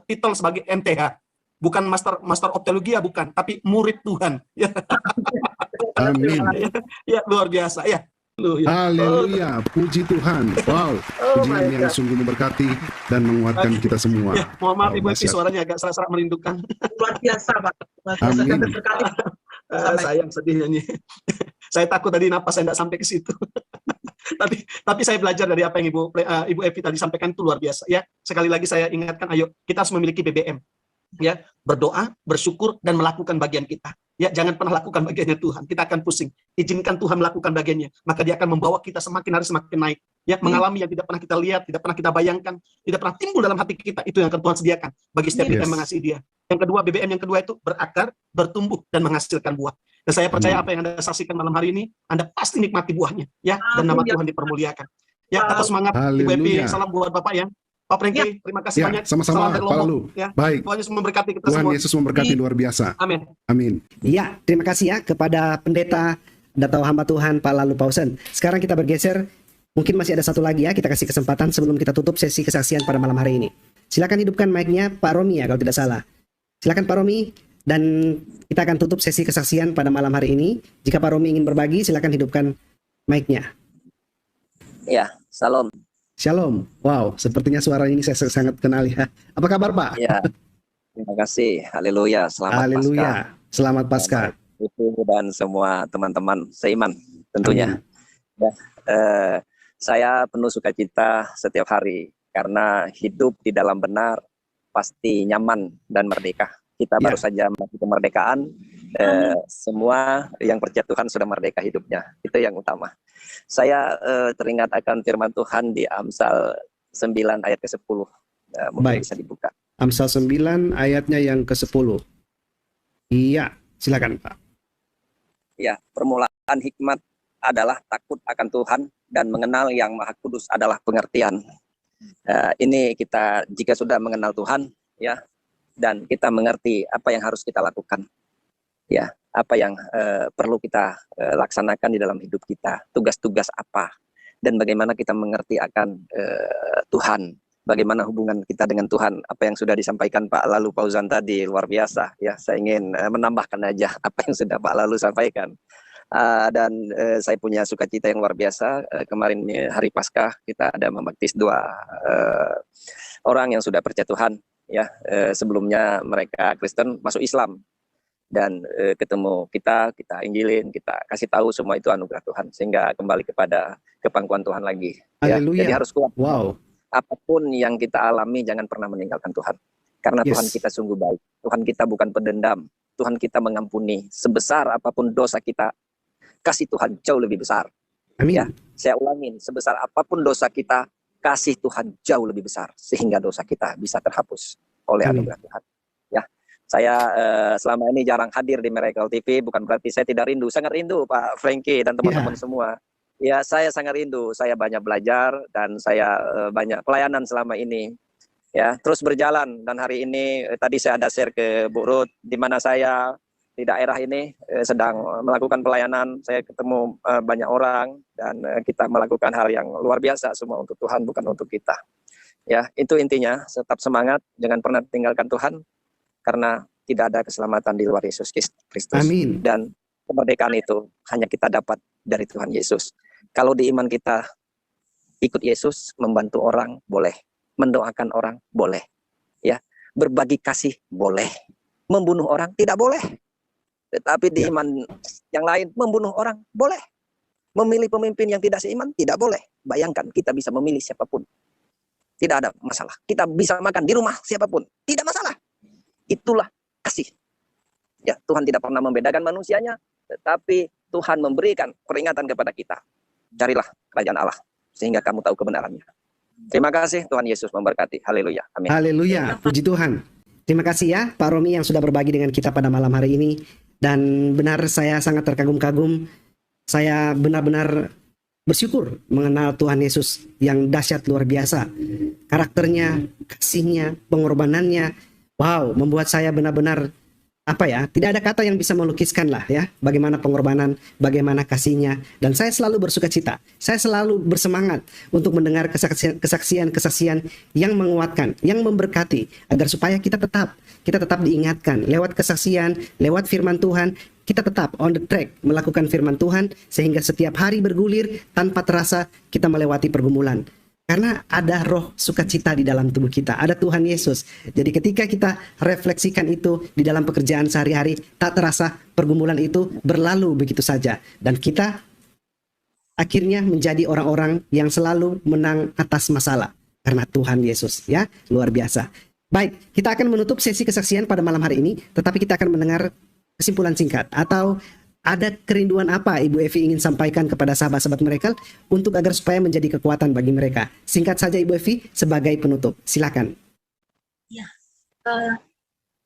titel sebagai MTH. Bukan master of theology, bukan, tapi murid Tuhan. Ya. Amin. Ya, luar biasa ya. Haleluya, puji Tuhan. Wow, pujian yang sungguh memberkati dan menguatkan kita semua. Ya, mohon maaf Ibu Evi, dahsyat. suaranya agak serak-serak merindukan. Luar biasa, Pak. Luar biasa. Amin. Sekali. Sayang, sedih nyanyi. Saya takut tadi napas saya tidak sampai ke situ. tapi saya belajar dari apa yang Ibu Evi tadi sampaikan, itu luar biasa. Ya, sekali lagi saya ingatkan, ayo kita harus memiliki BBM. Ya, berdoa, bersyukur, dan melakukan bagian kita. Ya, jangan pernah lakukan bagiannya Tuhan. Kita akan pusing. Izinkan Tuhan melakukan bagiannya. Maka dia akan membawa kita semakin hari semakin naik. Ya, mengalami yang tidak pernah kita lihat, tidak pernah kita bayangkan, tidak pernah timbul dalam hati kita. Itu yang akan Tuhan sediakan bagi setiap kita yang mengasihi Dia. Yang kedua, BBM yang kedua itu berakar, bertumbuh, dan menghasilkan buah. Dan saya percaya apa yang Anda saksikan malam hari ini, Anda pasti nikmati buahnya. Ya, dan nama Tuhan dipermuliakan. Ya, tetap semangat Ibu Evi. Haleluya. Salam buat Bapak ya. Pak Franky, terima kasih Ya, banyak. sama-sama, Salam dari Pak Lombok, Lalu. ya. Baik. Tuhan Yesus memberkati kita Tuhan semua. Yesus memberkati luar biasa. Amin. Amin. Ya, terima kasih ya kepada pendeta atau hamba Tuhan Pak Lalu Pausen. Sekarang kita bergeser, mungkin masih ada satu lagi ya, kita kasih kesempatan sebelum kita tutup sesi kesaksian pada malam hari ini. Silakan hidupkan mic-nya Pak Romi ya kalau tidak salah. Silakan Pak Romi, dan kita akan tutup sesi kesaksian pada malam hari ini. Jika Pak Romi ingin berbagi, silakan hidupkan mic-nya. Ya, salam. Shalom. Wow, sepertinya suara ini saya sangat kenal ya. Apa kabar Pak? Ya, terima kasih. Haleluya. Selamat Haleluya. Paskah. Selamat Paskah. Itu dan semua teman-teman seiman tentunya. Ya, saya penuh sukacita setiap hari karena hidup di dalam benar pasti nyaman dan merdeka. Kita baru saja masuk kemerdekaan. Semua yang percaya Tuhan sudah merdeka hidupnya. Itu yang utama. Saya teringat akan firman Tuhan di Amsal 9 ayat ke-10. Mungkin bisa dibuka. Amsal 9 ayatnya yang ke-10. Iya, silakan Pak. Ya, permulaan hikmat adalah takut akan Tuhan dan mengenal yang Maha Kudus adalah pengertian. Ini kita jika sudah mengenal Tuhan, ya, dan kita mengerti apa yang harus kita lakukan, ya, apa yang perlu kita laksanakan di dalam hidup kita, tugas-tugas apa, dan bagaimana kita mengerti akan Tuhan, bagaimana hubungan kita dengan Tuhan. Apa yang sudah disampaikan Pak Lalu Pauzan tadi luar biasa, ya. Saya ingin menambahkan aja apa yang sudah Pak Lalu sampaikan. Dan saya punya sukacita yang luar biasa. Kemarin hari Paskah kita ada membaptis 2 orang yang sudah percaya Tuhan, ya. Sebelumnya mereka Kristen masuk Islam, dan ketemu kita injilin, kita kasih tahu semua itu anugerah Tuhan sehingga kembali kepada kepangkuan Tuhan lagi. Ya. Jadi harus kuat. Wow. Apapun yang kita alami jangan pernah meninggalkan Tuhan, karena Tuhan kita sungguh baik. Tuhan kita bukan pendendam. Tuhan kita mengampuni sebesar apapun dosa kita. Kasih Tuhan jauh lebih besar. Amin. Ya, saya ulangin, sebesar apapun dosa kita, kasih Tuhan jauh lebih besar sehingga dosa kita bisa terhapus oleh anugerah Tuhan. Ya, saya selama ini jarang hadir di Miracle TV, bukan berarti saya tidak rindu. Sangat rindu Pak Franky dan teman-teman semua. Ya, saya sangat rindu. Saya banyak belajar dan saya banyak pelayanan selama ini. Ya, terus berjalan, dan hari ini tadi saya ada share ke Bu Ruth di mana saya di daerah ini sedang melakukan pelayanan. Saya ketemu banyak orang dan kita melakukan hal yang luar biasa semua untuk Tuhan, bukan untuk kita. Ya, itu intinya. Tetap semangat, jangan pernah tinggalkan Tuhan, karena tidak ada keselamatan di luar Yesus Kristus. Amin. Dan kemerdekaan itu hanya kita dapat dari Tuhan Yesus. Kalau di iman kita ikut Yesus, membantu orang boleh, mendoakan orang boleh, ya, berbagi kasih boleh, membunuh orang tidak boleh. Tetapi di iman yang lain membunuh orang boleh. Memilih pemimpin yang tidak seiman tidak boleh. Bayangkan kita bisa memilih siapapun. Tidak ada masalah. Kita bisa makan di rumah siapapun. Tidak masalah. Itulah kasih. Ya, Tuhan tidak pernah membedakan manusianya, tetapi Tuhan memberikan peringatan kepada kita. Carilah kerajaan Allah sehingga kamu tahu kebenarannya. Terima kasih, Tuhan Yesus memberkati. Haleluya. Amin. Haleluya, puji Tuhan. Terima kasih ya Pak Romi yang sudah berbagi dengan kita pada malam hari ini. Dan benar saya sangat terkagum-kagum. Saya benar-benar bersyukur mengenal Tuhan Yesus yang dahsyat luar biasa. Karakternya, kasihnya, pengorbanannya, wow, membuat saya benar-benar tidak ada kata yang bisa melukiskan lah ya, bagaimana pengorbanan, bagaimana kasihnya. Dan saya selalu bersuka cita, saya selalu bersemangat untuk mendengar kesaksian yang menguatkan, yang memberkati, agar supaya kita tetap diingatkan lewat kesaksian, lewat firman Tuhan. Kita tetap on the track melakukan firman Tuhan, sehingga setiap hari bergulir tanpa terasa kita melewati pergumulan. Karena ada roh sukacita di dalam tubuh kita, ada Tuhan Yesus. Jadi ketika kita refleksikan itu di dalam pekerjaan sehari-hari, tak terasa pergumulan itu berlalu begitu saja. Dan kita akhirnya menjadi orang-orang yang selalu menang atas masalah. Karena Tuhan Yesus, ya, luar biasa. Baik, kita akan menutup sesi kesaksian pada malam hari ini, tetapi kita akan mendengar kesimpulan singkat, atau ada kerinduan apa Ibu Evi ingin sampaikan kepada sahabat-sahabat mereka untuk agar supaya menjadi kekuatan bagi mereka. Singkat saja Ibu Evi sebagai penutup. Silakan. Ya,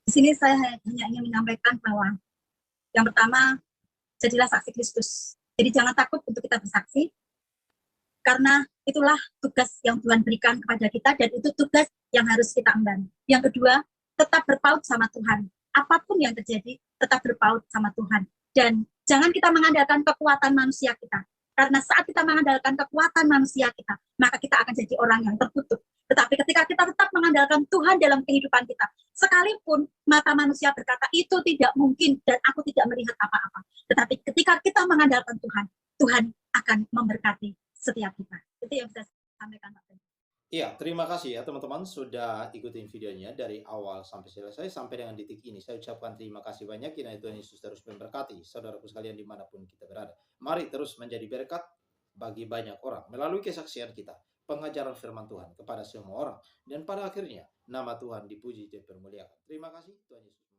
di sini saya hanya ingin menyampaikan bahwa yang pertama, jadilah saksi Kristus. Jadi jangan takut untuk kita bersaksi, karena itulah tugas yang Tuhan berikan kepada kita, dan itu tugas yang harus kita emban. Yang kedua, tetap berpaut sama Tuhan. Apapun yang terjadi, tetap berpaut sama Tuhan. Dan jangan kita mengandalkan kekuatan manusia kita. Karena saat kita mengandalkan kekuatan manusia kita, maka kita akan jadi orang yang tertutup. Tetapi ketika kita tetap mengandalkan Tuhan dalam kehidupan kita, sekalipun mata manusia berkata, itu tidak mungkin dan aku tidak melihat apa-apa. Tetapi ketika kita mengandalkan Tuhan, Tuhan akan memberkati setiap kita. Itu yang bisa saya sampaikan, Pak. Iya, terima kasih ya teman-teman sudah ikutin videonya dari awal sampai selesai. Sampai dengan titik ini, saya ucapkan terima kasih banyak. Kiranya Tuhan Yesus terus memberkati saudaraku sekalian dimanapun kita berada. Mari terus menjadi berkat bagi banyak orang melalui kesaksian kita, pengajaran firman Tuhan kepada semua orang. Dan pada akhirnya, nama Tuhan dipuji dan dipermuliakan. Terima kasih, Tuhan Yesus.